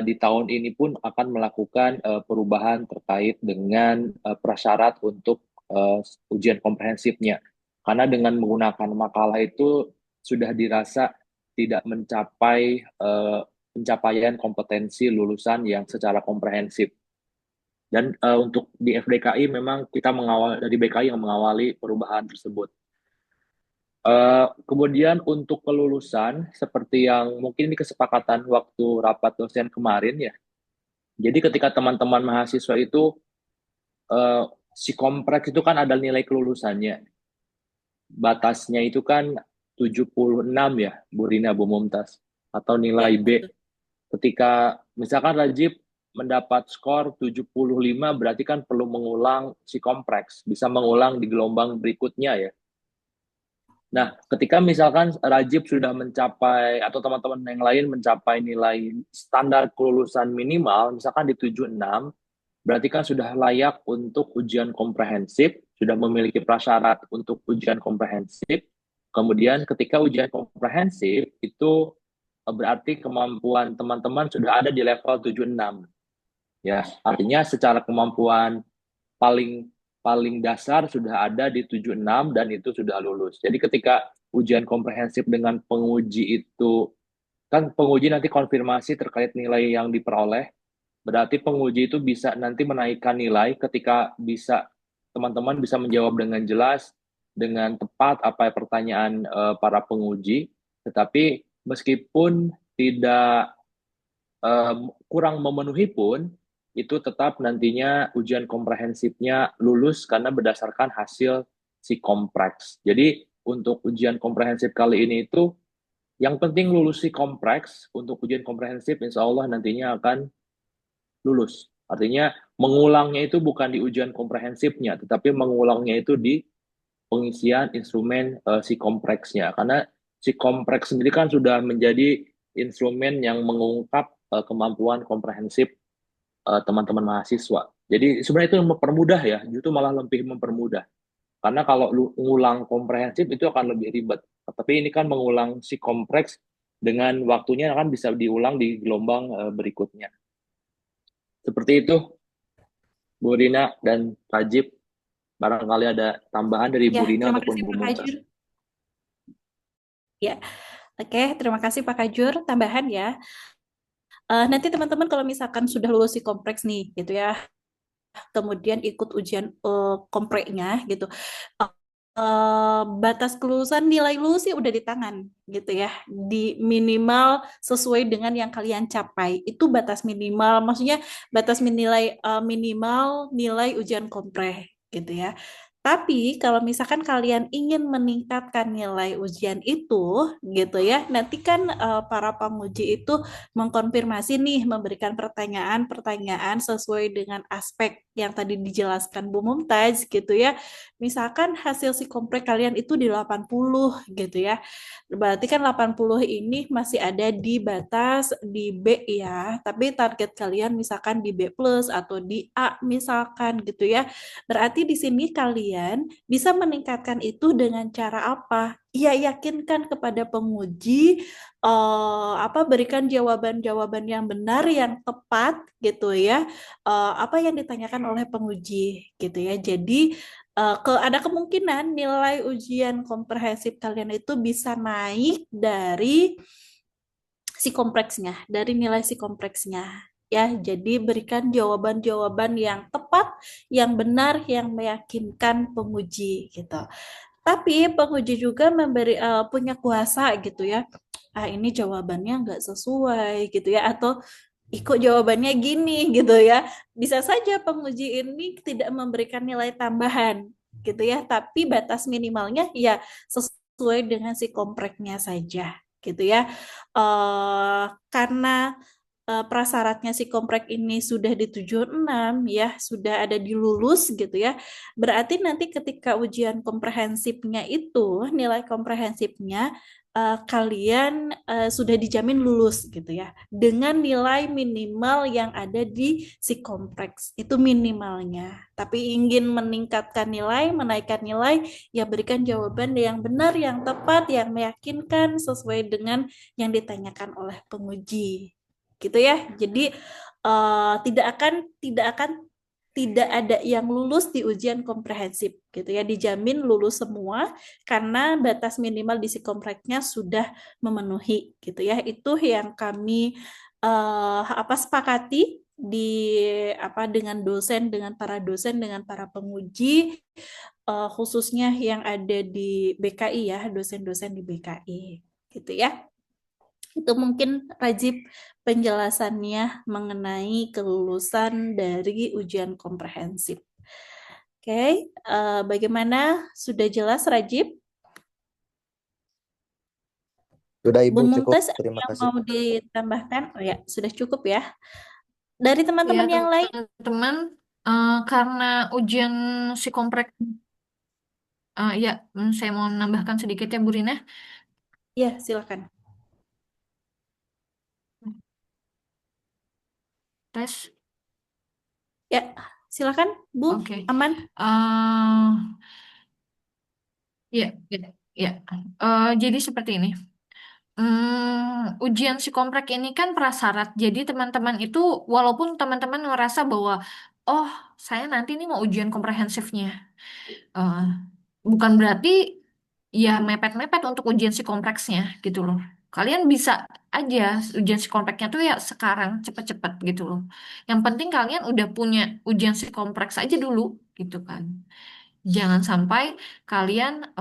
di tahun ini pun akan melakukan perubahan terkait dengan prasyarat untuk ujian komprehensifnya. Karena dengan menggunakan makalah itu sudah dirasa tidak mencapai pencapaian kompetensi lulusan yang secara komprehensif. Dan untuk di FDKI memang kita mengawal dari BKI yang mengawali perubahan tersebut. Kemudian untuk kelulusan, seperti yang mungkin ini kesepakatan waktu rapat dosen kemarin ya. Jadi ketika teman-teman mahasiswa itu si kompreks itu kan ada nilai kelulusannya. Batasnya itu kan 76 ya, Bu Rina, Bu Mumtaz. Atau Ya, nilai B. betul. Ketika misalkan Rajib mendapat skor 75, berarti kan perlu mengulang si kompreks. Bisa mengulang di gelombang berikutnya ya. Nah, ketika misalkan Rajib sudah mencapai, atau teman-teman yang lain mencapai nilai standar kelulusan minimal, misalkan di 76, berarti kan sudah layak untuk ujian komprehensif, sudah memiliki prasyarat untuk ujian komprehensif. Kemudian ketika ujian komprehensif, itu berarti kemampuan teman-teman sudah ada di level 76. Ya, artinya secara kemampuan paling paling dasar sudah ada di 76 dan itu sudah lulus. Jadi ketika ujian komprehensif dengan penguji itu, kan penguji nanti konfirmasi terkait nilai yang diperoleh, berarti penguji itu bisa nanti menaikkan nilai ketika bisa teman-teman bisa menjawab dengan jelas, dengan tepat apa pertanyaan para penguji, tetapi meskipun tidak kurang memenuhi pun, itu tetap nantinya ujian komprehensifnya lulus karena berdasarkan hasil si kompreks. Jadi untuk ujian komprehensif kali ini itu yang penting lulus si kompreks. Untuk ujian komprehensif insya Allah nantinya akan lulus. Artinya mengulangnya itu bukan di ujian komprehensifnya, tetapi mengulangnya itu di pengisian instrumen si kompleksnya. Karena si kompleks sendiri kan sudah menjadi instrumen yang mengungkap kemampuan komprehensif teman-teman mahasiswa. Jadi sebenarnya itu mempermudah ya, justru malah lebih mempermudah. Karena kalau lu ngulang komprehensif itu akan lebih ribet. Tapi ini kan mengulang si kompleks dengan waktunya kan bisa diulang di gelombang berikutnya. Seperti itu. Bu Rina dan Rajib. Barangkali ada tambahan dari Bu Ya, Rina terima ataupun kasih Bu Pak Mumtaz. Kajur. Ya, oke, terima kasih Pak Kajur. Tambahan ya. Nanti teman-teman kalau misalkan sudah lulus di kompleks nih, gitu ya, kemudian ikut ujian kompreknya gitu. Batas kelulusan nilai lulus sih udah di tangan gitu ya. Di minimal sesuai dengan yang kalian capai. Itu batas minimal, maksudnya batas minimal nilai ujian kompreh gitu ya. Tapi kalau misalkan kalian ingin meningkatkan nilai ujian itu gitu ya, nanti kan para penguji itu mengkonfirmasi nih, memberikan pertanyaan-pertanyaan sesuai dengan aspek yang tadi dijelaskan Bu Mumtaz gitu ya. Misalkan hasil psikomprek kalian itu di 80 gitu ya. Berarti kan 80 ini masih ada di batas di B ya, tapi target kalian misalkan di B plus atau di A misalkan gitu ya. Berarti di sini kalian bisa meningkatkan itu dengan cara apa? Ya, yakinkan kepada penguji, berikan jawaban-jawaban yang benar, yang tepat gitu ya, apa yang ditanyakan oleh penguji gitu ya. Jadi ada kemungkinan nilai ujian komprehensif kalian itu bisa naik dari si kompleksnya, dari nilai si kompleksnya. Ya, jadi berikan jawaban-jawaban yang tepat, yang benar, yang meyakinkan penguji gitu. Tapi penguji juga punya kuasa gitu ya. Ini jawabannya nggak sesuai gitu ya, atau ikut jawabannya gini gitu ya. Bisa saja penguji ini tidak memberikan nilai tambahan gitu ya, tapi batas minimalnya ya sesuai dengan si kompreknya saja gitu ya. Karena prasyaratnya si komprek ini sudah di 76 ya, sudah ada di lulus gitu ya. Berarti nanti ketika ujian komprehensifnya itu, nilai komprehensifnya kalian sudah dijamin lulus gitu ya. Dengan nilai minimal yang ada di si kompleks. Itu minimalnya. Tapi ingin meningkatkan nilai, menaikkan nilai, ya berikan jawaban yang benar, yang tepat, yang meyakinkan sesuai dengan yang ditanyakan oleh penguji gitu ya. Jadi tidak akan tidak ada yang lulus di ujian komprehensif gitu ya. Dijamin lulus semua karena batas minimal di psikompreknya sudah memenuhi gitu ya. Itu yang kami sepakati di dengan dosen, dengan para dosen, dengan para penguji, khususnya yang ada di BKI ya, dosen-dosen di BKI gitu ya. Itu mungkin Rajib penjelasannya mengenai kelulusan dari ujian komprehensif. Oke, bagaimana? Sudah jelas Rajib? Sudah Ibu, Bu cukup. Mumtaz, ada Terima yang kasih. mau ditambahkan? Oh ya, sudah cukup ya. Dari Ya, teman-teman yang lain? teman-teman, karena ujian psikomprek, ya, saya mau menambahkan sedikit ya, Bu Rina. Ya, silakan. Tes, Ya, silakan Bu, oke. aman. Eh, ya, ya, ya. Jadi seperti ini. Ujian psikomprek ini kan prasyarat. Jadi teman-teman itu, walaupun teman-teman ngerasa bahwa, oh, saya nanti ini mau ujian komprehensifnya. Eh, Bukan berarti ya mepet-mepet untuk ujian psikompleksnya gitu loh. Kalian bisa aja ujian psikompleksnya tuh ya sekarang cepet-cepet gitu loh. Yang penting kalian udah punya ujian psikompleks aja dulu gitu kan. Jangan sampai kalian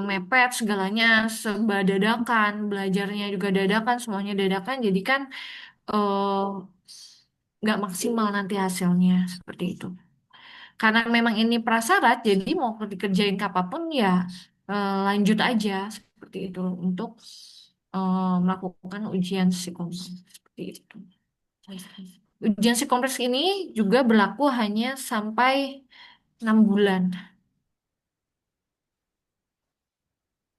mepet segalanya serba dadakan, belajarnya juga dadakan, semuanya dadakan. Jadi kan eh, nggak maksimal nanti hasilnya seperti itu. Karena memang ini prasyarat, jadi mau dikerjain kapanpun ya lanjut aja seperti itu untuk melakukan ujian psikomes seperti itu. Ujian psikompleks ini juga berlaku hanya sampai 6 bulan.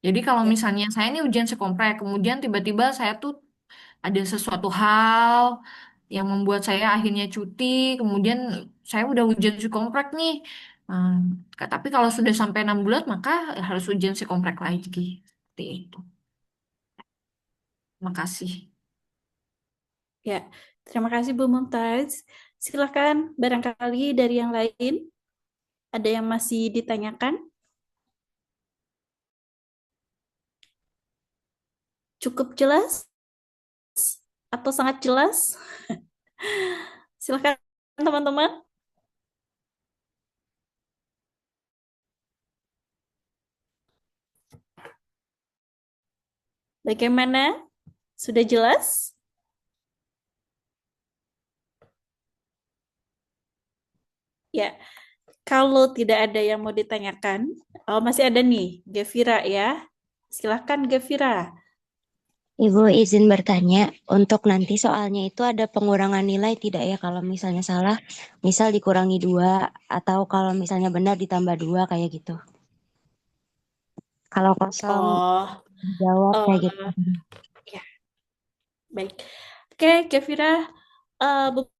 Jadi kalau Ya. misalnya saya ini ujian psikompleks, kemudian tiba-tiba saya tuh ada sesuatu hal yang membuat saya akhirnya cuti, kemudian saya udah ujian psikomplek nih. Hmm, tapi kalau sudah sampai 6 bulan, maka harus ujian psikomplek lagi. Seperti itu. Makasih. Ya, terima kasih Bu Mumtaz. Silakan barangkali dari yang lain ada yang masih ditanyakan? Cukup jelas atau sangat jelas? Silakan teman-teman. Bagaimana? Sudah jelas? Ya, kalau tidak ada yang mau ditanyakan, oh masih ada nih, Gevira ya. Silahkan Gevira. Ibu izin bertanya, untuk nanti soalnya itu ada pengurangan nilai tidak ya kalau misalnya salah, misal dikurangi 2, atau kalau misalnya benar ditambah 2 kayak gitu. Kalau kosong Oh, jawab kayak gitu. ya, baik. Oke, Gevira, Bu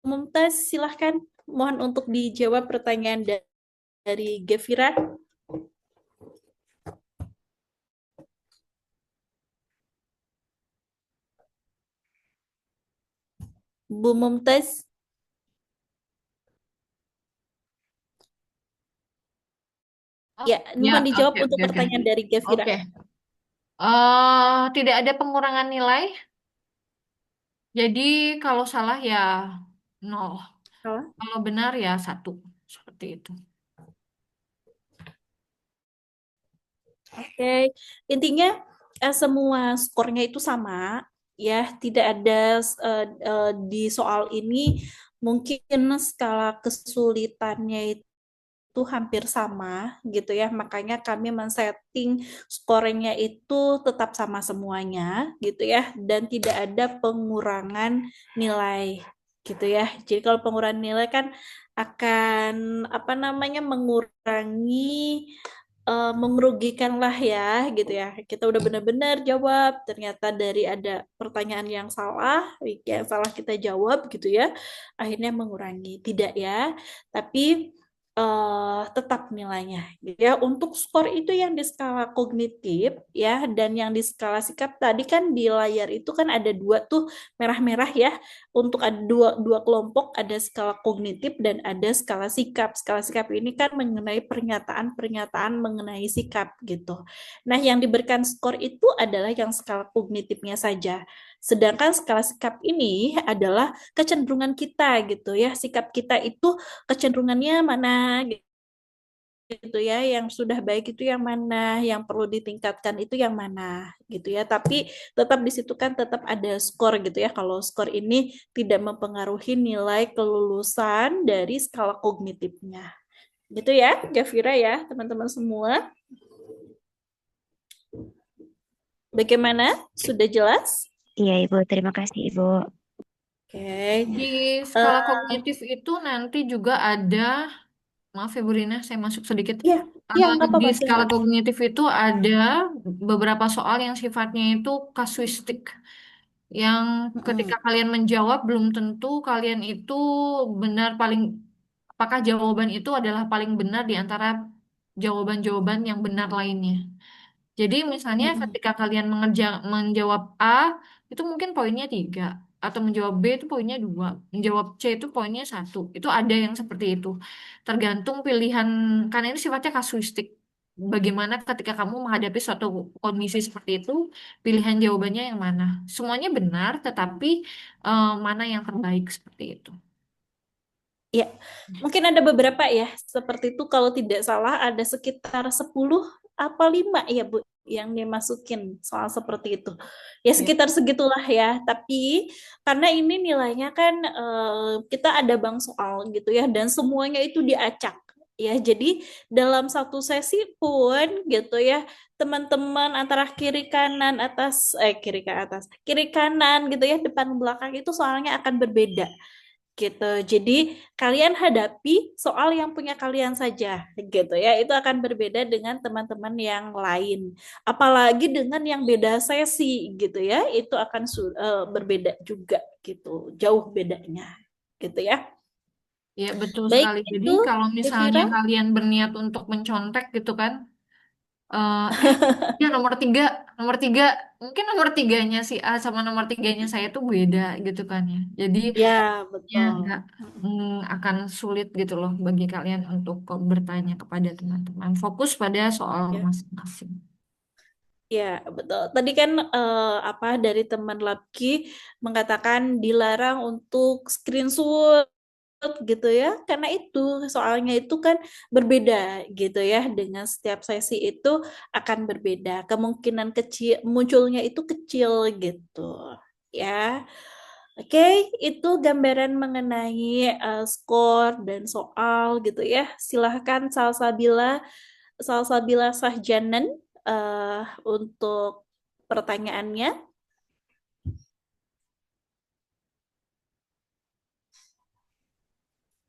Mumtaz, silahkan. Mohon untuk dijawab pertanyaan dari Gevira. Bu Mumtaz. Oh, Ya, ya, mohon dijawab oke, untuk oke, oke. pertanyaan dari Gevira. Oke. Tidak ada pengurangan nilai. Jadi kalau salah ya 0. Salah? Kalau benar ya 1. Seperti itu. Oke, intinya semua skornya itu sama, ya. Tidak ada di soal ini mungkin skala kesulitannya itu hampir sama, gitu ya. Makanya kami men-setting skornya itu tetap sama semuanya, gitu ya, dan tidak ada pengurangan nilai, gitu ya. Jadi kalau pengurangan nilai kan akan apa namanya mengurangi merugikan lah ya gitu ya. Kita udah benar-benar jawab, ternyata dari ada pertanyaan yang salah kita jawab gitu ya. Akhirnya mengurangi. Tidak ya, tapi tetap nilainya gitu ya. Untuk skor itu yang di skala kognitif ya dan yang di skala sikap tadi kan di layar itu kan ada dua tuh merah-merah ya. Untuk ada dua kelompok, ada skala kognitif dan ada skala sikap. Skala sikap ini kan mengenai pernyataan-pernyataan mengenai sikap gitu. Nah, yang diberikan skor itu adalah yang skala kognitifnya saja. Sedangkan skala sikap ini adalah kecenderungan kita gitu ya. Sikap kita itu kecenderungannya mana gitu ya, yang sudah baik itu yang mana, yang perlu ditingkatkan itu yang mana gitu ya. Tapi tetap di situ kan tetap ada skor gitu ya. Kalau skor ini tidak mempengaruhi nilai kelulusan dari skala kognitifnya. Gitu ya, Gavira ya, teman-teman semua. Bagaimana? Sudah jelas? Iya Ibu, terima kasih Ibu. Oke. Di skala kognitif itu nanti juga ada, maaf ya Bu Rina, saya masuk sedikit. Ya, ya nggak Di apa-apa. skala Silakan. kognitif itu ada beberapa soal yang sifatnya itu kasuistik. Yang ketika kalian menjawab belum tentu kalian itu benar apakah jawaban itu adalah paling benar di antara jawaban-jawaban yang benar lainnya. Jadi misalnya ketika kalian menjawab A, itu mungkin poinnya 3. Atau menjawab B itu poinnya 2. Menjawab C itu poinnya 1. Itu ada yang seperti itu. Tergantung pilihan, karena ini sifatnya kasuistik. Bagaimana ketika kamu menghadapi suatu kondisi seperti itu, pilihan jawabannya yang mana. Semuanya benar, tetapi mana yang terbaik seperti itu. Ya, mungkin ada beberapa ya. Seperti itu kalau tidak salah ada sekitar 10 apa 5 ya Bu yang dimasukin soal seperti itu. Ya Ya. sekitar segitulah ya. Tapi karena ini nilainya kan kita ada bank soal gitu ya dan semuanya itu diacak. Ya, jadi dalam satu sesi pun gitu ya, teman-teman antara kiri ke atas, kiri kanan gitu ya, depan belakang itu soalnya akan berbeda gitu. Jadi kalian hadapi soal yang punya kalian saja gitu ya. Itu akan berbeda dengan teman-teman yang lain. Apalagi dengan yang beda sesi gitu ya. Itu akan berbeda juga gitu. Jauh bedanya gitu ya. Ya, betul Baik sekali. Jadi itu kalau misalnya Devira. kalian berniat untuk mencontek gitu kan, Eh, ya nomor tiga, mungkin nomor tiganya si A sama nomor tiganya saya tuh beda gitu kan ya. Jadi Ya, ya betul. nggak akan sulit gitu loh bagi kalian untuk bertanya kepada teman-teman. Fokus pada soal Ya. masing-masing. Ya, betul. Tadi kan apa dari teman Labki mengatakan dilarang untuk screenshot gitu ya, karena itu soalnya itu kan berbeda gitu ya, dengan setiap sesi itu akan berbeda. Kemungkinan kecil munculnya itu kecil gitu ya. Oke, itu gambaran mengenai skor dan soal gitu ya. Silahkan Salsabila Sahjanan untuk pertanyaannya.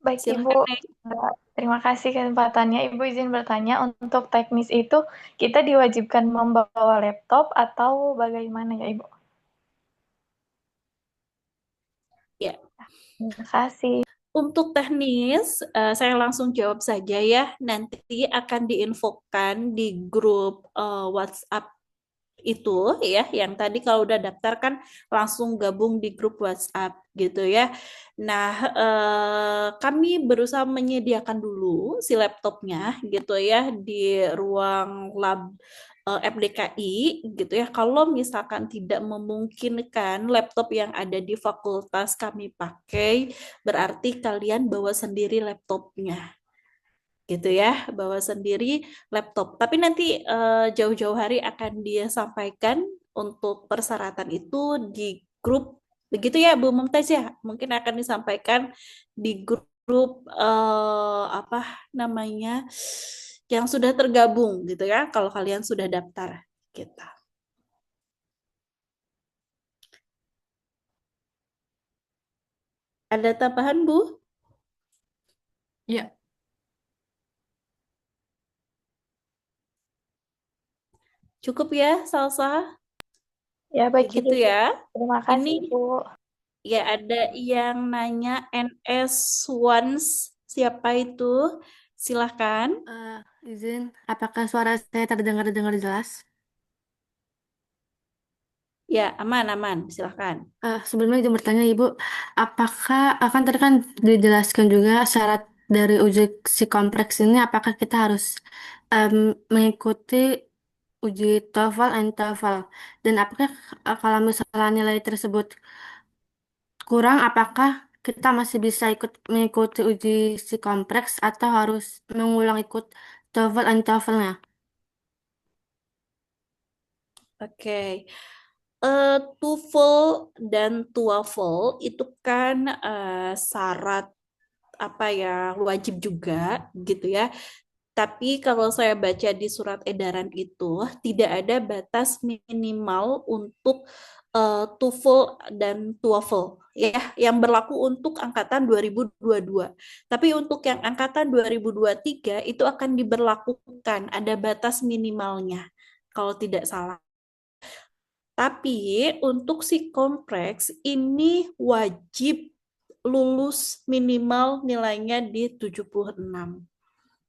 Baik, Ibu. Silahkan. Terima kasih kesempatannya. Ibu izin bertanya, untuk teknis itu kita diwajibkan membawa laptop atau bagaimana ya, Ibu? Ya, Terima kasih. untuk teknis, saya langsung jawab saja ya. Nanti akan diinfokan di grup WhatsApp itu ya, yang tadi kalau udah daftar kan langsung gabung di grup WhatsApp gitu ya. Nah, kami berusaha menyediakan dulu si laptopnya gitu ya di ruang lab FDKI gitu ya. Kalau misalkan tidak memungkinkan laptop yang ada di fakultas kami pakai, berarti kalian bawa sendiri laptopnya gitu ya, bawa sendiri laptop. Tapi nanti jauh-jauh hari akan dia sampaikan untuk persyaratan itu di grup, begitu ya Bu Mumtaz ya. Mungkin akan disampaikan di grup apa namanya yang sudah tergabung gitu ya, kalau kalian sudah daftar kita. Ada tambahan Bu? Ya, Cukup ya, Salsa? Ya, baik, Begitu Ibu. ya. Terima Ini kasih, Ibu. ya ada yang nanya NS Ones, siapa itu? Silahkan. Izin, apakah suara saya terdengar jelas? Ya, aman, silahkan. Sebelumnya izin bertanya Ibu, apakah akan tadi kan dijelaskan juga syarat dari uji psikompleks ini, apakah kita harus em, mengikuti uji TOEFL and TOEFL, dan apakah kalau misalnya nilai tersebut kurang, apakah kita masih bisa mengikuti uji psikompleks atau harus mengulang ikut TOEFL and TOEFL-nya? Oke. TOEFL dan TOEFL itu kan syarat apa ya, wajib juga gitu ya. Tapi kalau saya baca di surat edaran itu tidak ada batas minimal untuk TOEFL dan TOEFL ya, yang berlaku untuk angkatan 2022. Tapi untuk yang angkatan 2023 itu akan diberlakukan ada batas minimalnya kalau tidak salah. Tapi untuk si kompleks ini wajib lulus minimal nilainya di 76.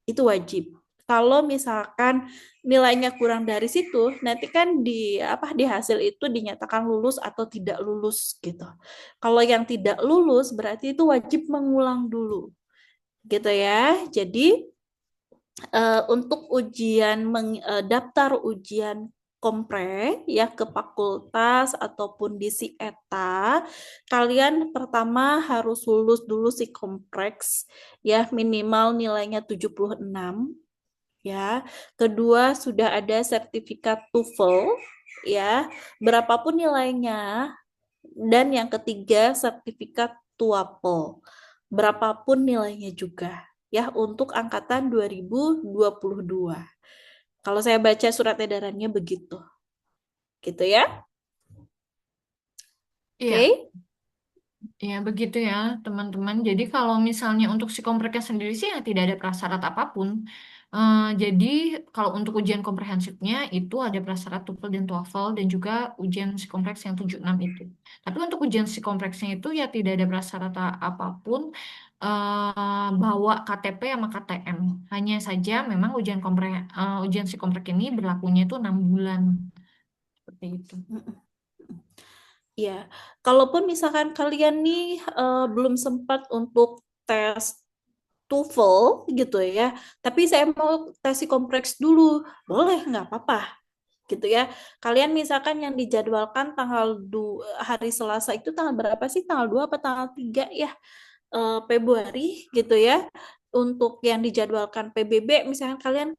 Itu wajib. Kalau misalkan nilainya kurang dari situ, nanti kan di apa di hasil itu dinyatakan lulus atau tidak lulus gitu. Kalau yang tidak lulus berarti itu wajib mengulang dulu. Gitu ya. Jadi untuk daftar ujian kompre ya ke fakultas ataupun di si eta, kalian pertama harus lulus dulu si kompleks ya, minimal nilainya 76 ya. Kedua, sudah ada sertifikat TOEFL ya, berapapun nilainya. Dan yang ketiga, sertifikat TOEFL, berapapun nilainya juga ya, untuk angkatan 2022. Kalau saya baca surat edarannya begitu. Gitu ya. iya. Oke. Ya, begitu ya, teman-teman. Jadi kalau misalnya untuk psikompreknya sendiri sih ya tidak ada prasyarat apapun. Jadi kalau untuk ujian komprehensifnya itu ada prasyarat TOEFL dan TOEFL dan juga ujian psikompreks yang 76 itu. Tapi untuk ujian psikompleksnya itu ya tidak ada prasyarat apapun. bawa KTP sama KTM. Hanya saja memang ujian psikometric ini berlakunya itu 6 bulan. Seperti itu. Ya, kalaupun misalkan kalian nih belum sempat untuk tes TOEFL gitu ya, tapi saya mau tes psikompreks dulu, boleh nggak apa-apa gitu ya. Kalian misalkan yang dijadwalkan hari Selasa itu tanggal berapa sih? Tanggal 2 apa tanggal 3 ya? Februari gitu ya. Untuk yang dijadwalkan PBB misalkan kalian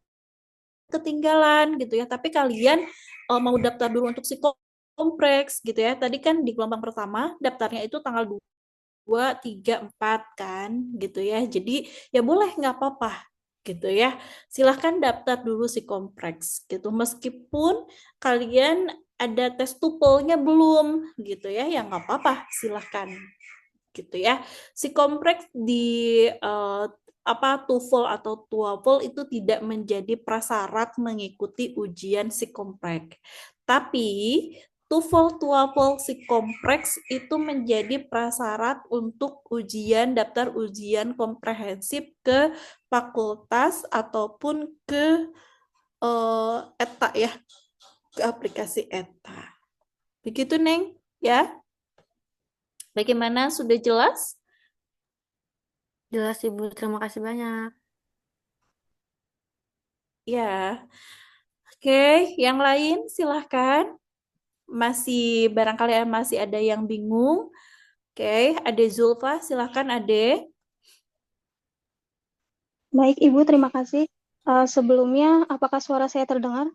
ketinggalan gitu ya, tapi kalian mau daftar dulu untuk psikompreks gitu ya. Tadi kan di gelombang pertama daftarnya itu tanggal 2, 3, 4 kan gitu ya. Jadi ya boleh nggak apa-apa gitu ya. Silahkan daftar dulu si kompleks gitu. Meskipun kalian ada tes tupelnya belum gitu ya, ya nggak apa-apa, silahkan gitu ya. Si kompleks di eh, TOEFL atau TOEFL itu tidak menjadi prasyarat mengikuti ujian si kompleks. Tapi TOEFL si kompleks itu menjadi prasyarat untuk daftar ujian komprehensif ke fakultas ataupun ke ETA ya, ke aplikasi ETA. Begitu Neng, ya. Bagaimana, sudah jelas? Jelas Ibu, terima kasih banyak. Ya. Oke, yang lain silahkan. Barangkali masih ada yang bingung. Oke, Ade Zulfa, silahkan Ade. Baik, Ibu, terima kasih. Sebelumnya, apakah suara saya terdengar?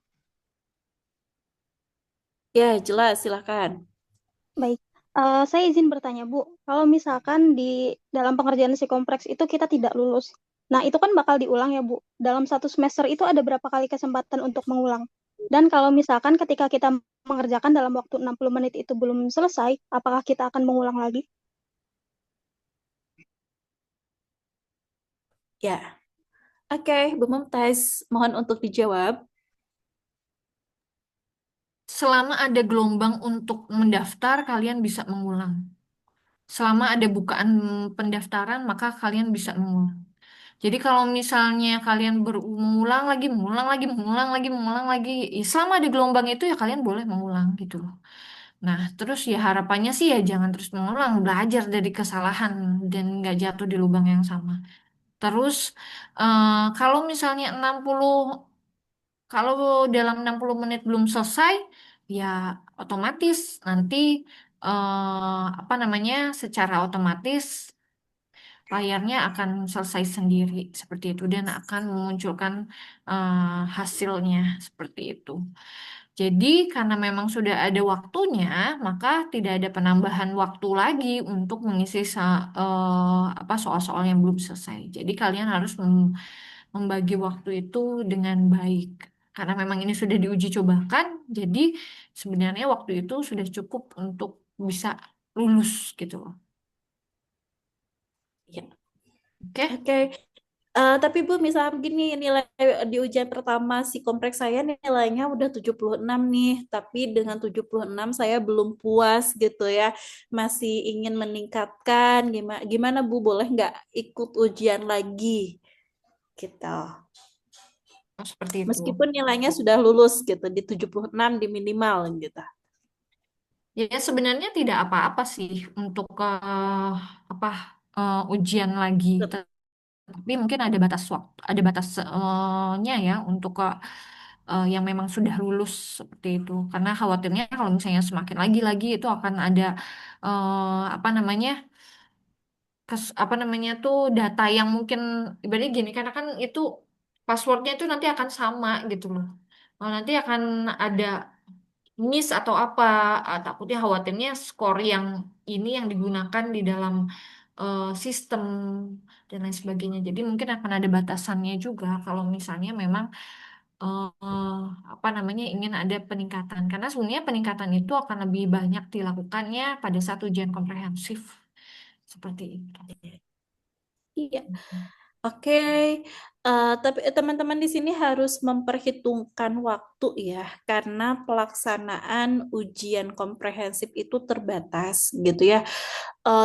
Ya, jelas, silahkan. Baik, saya izin bertanya, Bu. Kalau misalkan di dalam pengerjaan si kompleks itu kita tidak lulus, nah itu kan bakal diulang ya, Bu. Dalam satu semester itu ada berapa kali kesempatan untuk mengulang? Dan kalau misalkan ketika kita mengerjakan dalam waktu 60 menit itu belum selesai, apakah kita akan mengulang lagi? Ya. Oke, Bu Mumtaz, mohon untuk dijawab. Selama ada gelombang untuk mendaftar, kalian bisa mengulang. Selama ada bukaan pendaftaran, maka kalian bisa mengulang. Jadi kalau misalnya kalian mengulang lagi, mengulang lagi, mengulang lagi, mengulang lagi, ya selama ada gelombang itu ya kalian boleh mengulang gitu loh. Nah, terus ya harapannya sih ya jangan terus mengulang, belajar dari kesalahan dan nggak jatuh di lubang yang sama. Terus kalau misalnya 60 kalau dalam 60 menit belum selesai, ya otomatis nanti apa namanya secara otomatis layarnya akan selesai sendiri seperti itu dan akan memunculkan hasilnya seperti itu. Jadi karena memang sudah ada waktunya, maka tidak ada penambahan waktu lagi untuk mengisi apa soal-soal yang belum selesai. Jadi kalian harus membagi waktu itu dengan baik. Karena memang ini sudah diuji cobakan, jadi sebenarnya waktu itu sudah cukup untuk bisa lulus gitu loh. Ya. Oke? Oke. Tapi Bu, misalnya begini, nilai di ujian pertama si kompleks saya nilainya udah 76 nih, tapi dengan 76 saya belum puas gitu ya. Masih ingin meningkatkan, gimana Bu, boleh nggak ikut ujian lagi gitu. Oh, seperti itu. Meskipun nilainya sudah lulus gitu, di 76 di minimal gitu. Ya sebenarnya tidak apa-apa sih untuk apa ujian lagi. Tapi mungkin ada batas waktu, ada batasnya ya untuk yang memang sudah lulus seperti itu. Karena khawatirnya kalau misalnya semakin lagi-lagi itu akan ada apa namanya apa namanya tuh data yang mungkin ibaratnya gini karena kan itu passwordnya itu nanti akan sama gitu loh. Nanti akan ada miss atau apa, takutnya khawatirnya skor yang ini yang digunakan di dalam sistem dan lain sebagainya. Jadi mungkin akan ada batasannya juga kalau misalnya memang eh, apa namanya ingin ada peningkatan. Karena sebenarnya peningkatan itu akan lebih banyak dilakukannya pada saat ujian komprehensif seperti itu. Iya. Oke, tapi teman-teman di sini harus memperhitungkan waktu ya, karena pelaksanaan ujian komprehensif itu terbatas gitu ya.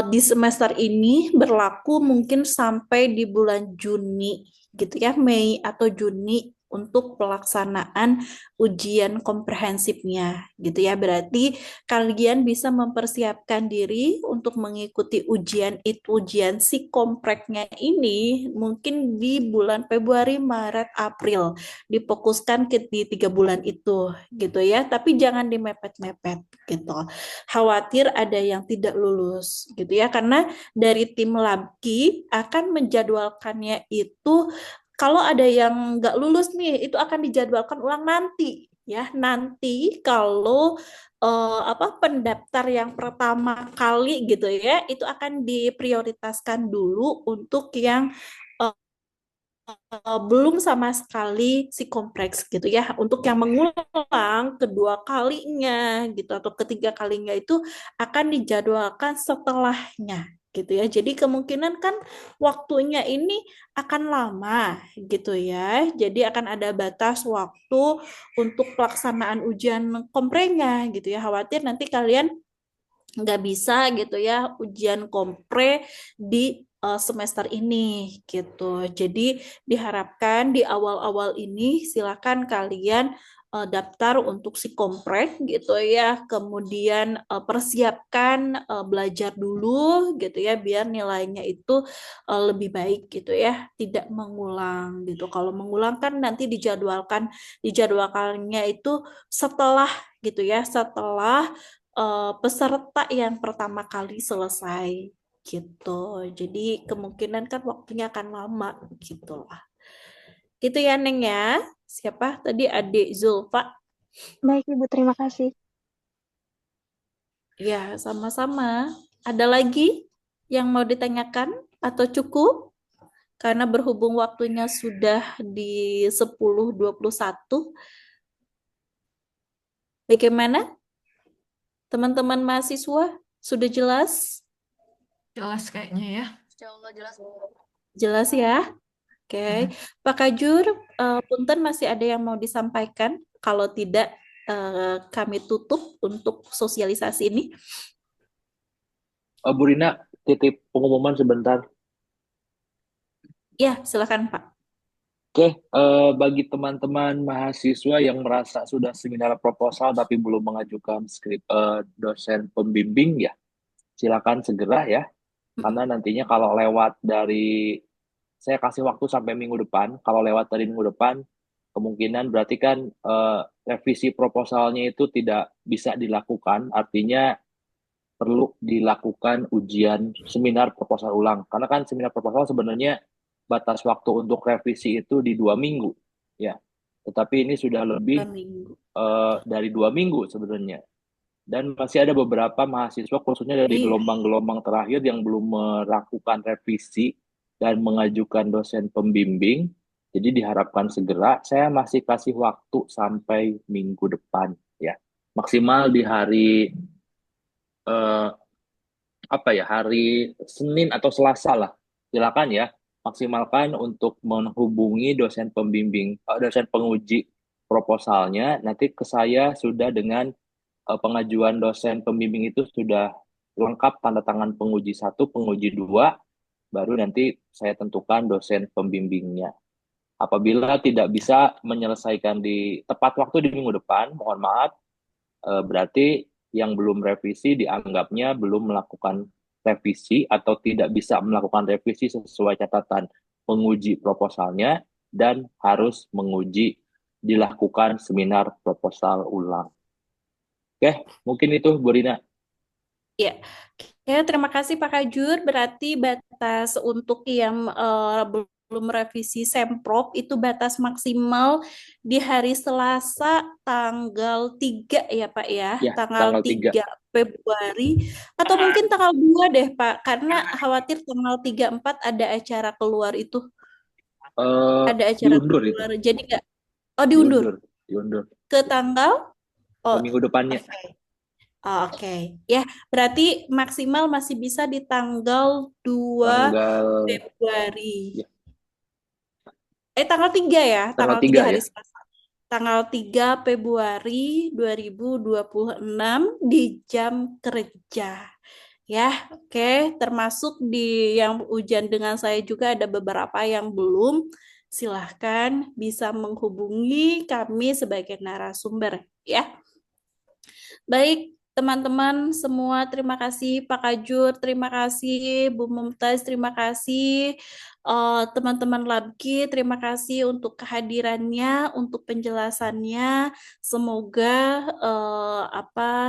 Di semester ini berlaku mungkin sampai di bulan Juni gitu ya, Mei atau Juni untuk pelaksanaan ujian komprehensifnya gitu ya. Berarti kalian bisa mempersiapkan diri untuk mengikuti ujian itu, ujian si kompreknya ini mungkin di bulan Februari, Maret, April. Difokuskan di 3 bulan itu gitu ya. Tapi jangan dimepet-mepet gitu. Khawatir ada yang tidak lulus gitu ya. Karena dari tim Labki akan menjadwalkannya itu kalau ada yang nggak lulus nih, itu akan dijadwalkan ulang nanti ya. Nanti kalau pendaftar yang pertama kali gitu ya, itu akan diprioritaskan dulu untuk yang eh, belum sama sekali si kompleks gitu ya. Untuk yang mengulang kedua kalinya gitu atau ketiga kalinya itu akan dijadwalkan setelahnya gitu ya. Jadi kemungkinan kan waktunya ini akan lama gitu ya. Jadi akan ada batas waktu untuk pelaksanaan ujian komprenya gitu ya. Khawatir nanti kalian nggak bisa gitu ya ujian kompre di semester ini gitu. Jadi diharapkan di awal-awal ini silakan kalian daftar untuk si komprek gitu ya. Kemudian persiapkan belajar dulu gitu ya biar nilainya itu lebih baik gitu ya, tidak mengulang gitu. Kalau mengulang kan nanti dijadwalkannya itu setelah gitu ya, setelah peserta yang pertama kali selesai gitu. Jadi kemungkinan kan waktunya akan lama gitu lah. Gitu ya Neng ya. Siapa tadi adik Zulfa? Baik, Ibu, terima kasih. Ya, sama-sama. Ada lagi yang mau ditanyakan atau cukup? Karena berhubung waktunya sudah di 10:21. Bagaimana? Teman-teman mahasiswa, sudah jelas? Jelas kayaknya ya. Jelas ya? Oke, Pak Kajur, punten masih ada yang mau disampaikan? Kalau tidak, kami tutup untuk sosialisasi ini. Bu Rina, titip pengumuman sebentar. Ya, silakan Pak. Oke, bagi teman-teman mahasiswa yang merasa sudah seminar proposal tapi belum mengajukan skrip dosen pembimbing ya, silakan segera ya. Karena nantinya kalau lewat dari, saya kasih waktu sampai minggu depan, kalau lewat dari minggu depan, kemungkinan berarti kan revisi proposalnya itu tidak bisa dilakukan, artinya perlu dilakukan ujian seminar proposal ulang. Karena kan seminar proposal sebenarnya batas waktu untuk revisi itu di 2 minggu, ya. Tetapi ini sudah lebih Minggu. dari 2 minggu sebenarnya. Dan masih ada beberapa mahasiswa, khususnya dari Iya. gelombang-gelombang terakhir yang belum melakukan revisi dan mengajukan dosen pembimbing. Jadi diharapkan segera. Saya masih kasih waktu sampai minggu depan, ya. Maksimal di hari eh, hari Senin atau Selasa lah. Silakan ya, maksimalkan untuk menghubungi dosen pembimbing, dosen penguji proposalnya. Nanti ke saya sudah dengan pengajuan dosen pembimbing itu sudah lengkap tanda tangan penguji 1, penguji 2, baru nanti saya tentukan dosen pembimbingnya. Apabila tidak bisa menyelesaikan di tepat waktu di minggu depan, mohon maaf, berarti yang belum revisi dianggapnya belum melakukan revisi atau tidak bisa melakukan revisi sesuai catatan penguji proposalnya dan harus menguji dilakukan seminar proposal ulang. Oke, mungkin itu Bu Rina. Ya. Oke, terima kasih Pak Kajur. Berarti batas untuk yang belum revisi Semprop itu batas maksimal di hari Selasa tanggal 3 ya Pak ya. Ya, Tanggal tanggal 3. 3 Februari atau mungkin tanggal 2 deh Pak. Karena khawatir tanggal 3-4 ada acara keluar itu. Ada acara Diundur itu. keluar. Jadi nggak, diundur. Diundur. Ke tanggal? Minggu depannya. Oke. Ya, berarti maksimal masih bisa di tanggal 2 Tanggal Februari. Ya. Tanggal 3 ya, Tanggal tanggal 3 3 hari ya. Selasa. Tanggal 3 Februari 2026 di jam kerja. Ya, oke. Termasuk di yang ujian dengan saya juga ada beberapa yang belum. Silahkan bisa menghubungi kami sebagai narasumber ya. Baik, teman-teman semua, terima kasih Pak Kajur, terima kasih Bu Mumtaz, terima kasih teman-teman Labki, terima kasih untuk kehadirannya, untuk penjelasannya. Semoga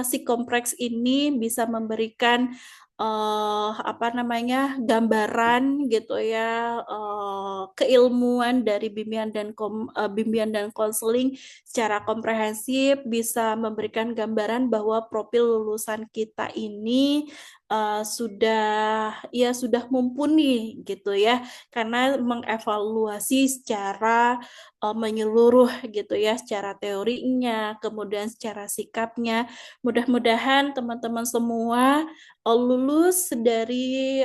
si kompleks ini bisa memberikan gambaran gitu ya, keilmuan dari bimbingan dan konseling secara komprehensif, bisa memberikan gambaran bahwa profil lulusan kita ini sudah mumpuni gitu ya, karena mengevaluasi secara menyeluruh gitu ya, secara teorinya, kemudian secara sikapnya. Mudah-mudahan teman-teman semua lulus dari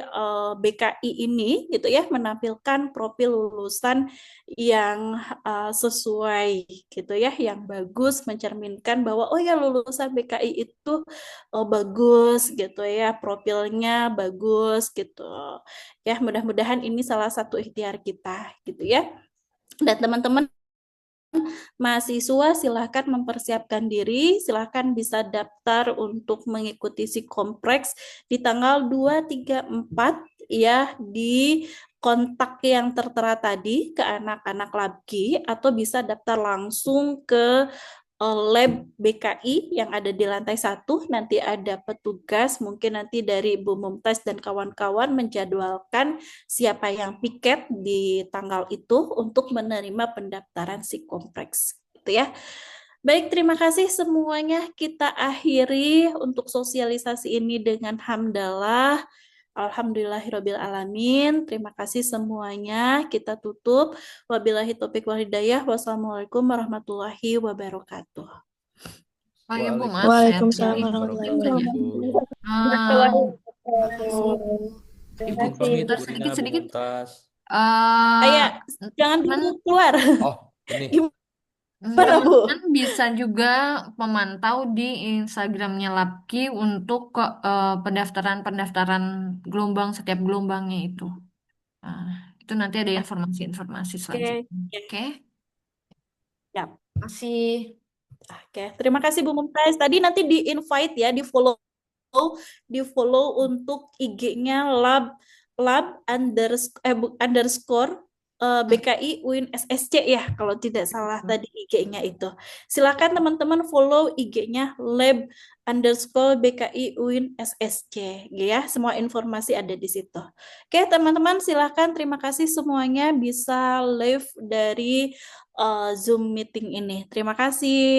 BKI ini gitu ya, menampilkan profil lulusan yang sesuai gitu ya, yang bagus, mencerminkan bahwa oh ya lulusan BKI itu bagus gitu ya, profilnya bagus gitu ya. Mudah-mudahan ini salah satu ikhtiar kita gitu ya. Dan teman-teman mahasiswa silahkan mempersiapkan diri, silahkan bisa daftar untuk mengikuti si kompleks di tanggal 2, 3, 4 ya, di kontak yang tertera tadi ke anak-anak Labki, atau bisa daftar langsung ke lab BKI yang ada di lantai 1. Nanti ada petugas, mungkin nanti dari Bu Mumtaz dan kawan-kawan menjadwalkan siapa yang piket di tanggal itu untuk menerima pendaftaran si kompleks gitu ya. Baik, terima kasih semuanya. Kita akhiri untuk sosialisasi ini dengan hamdalah. Alhamdulillahirabbil alamin. Terima kasih semuanya. Kita tutup. Wabillahi taufiq wal hidayah. Wassalamualaikum warahmatullahi wabarakatuh. Oh ya Bu, maaf saya Waalaikumsalam tadi warahmatullahi izin wabarakatuh. Ibu, Pamit, sebentar Bu Rina, Bu sedikit-sedikit. Mumtaz. Jangan dulu keluar. Oh, ini. Gimana, Bu? Teman-teman bisa juga memantau di Instagramnya Labki untuk pendaftaran gelombang, setiap gelombangnya itu. Nah, itu nanti ada informasi-informasi selanjutnya. Oke? Ya. Terima kasih. Oke, terima kasih Bu Mumtaz. Tadi nanti di-invite ya, di-follow untuk IG-nya lab_underscore BKI UIN SSC ya, kalau tidak salah tadi IG-nya itu. Silakan teman-teman follow IG-nya lab_BKI UIN SSC ya. Semua informasi ada di situ. Oke, teman-teman silakan, terima kasih semuanya bisa live dari Zoom meeting ini. Terima kasih.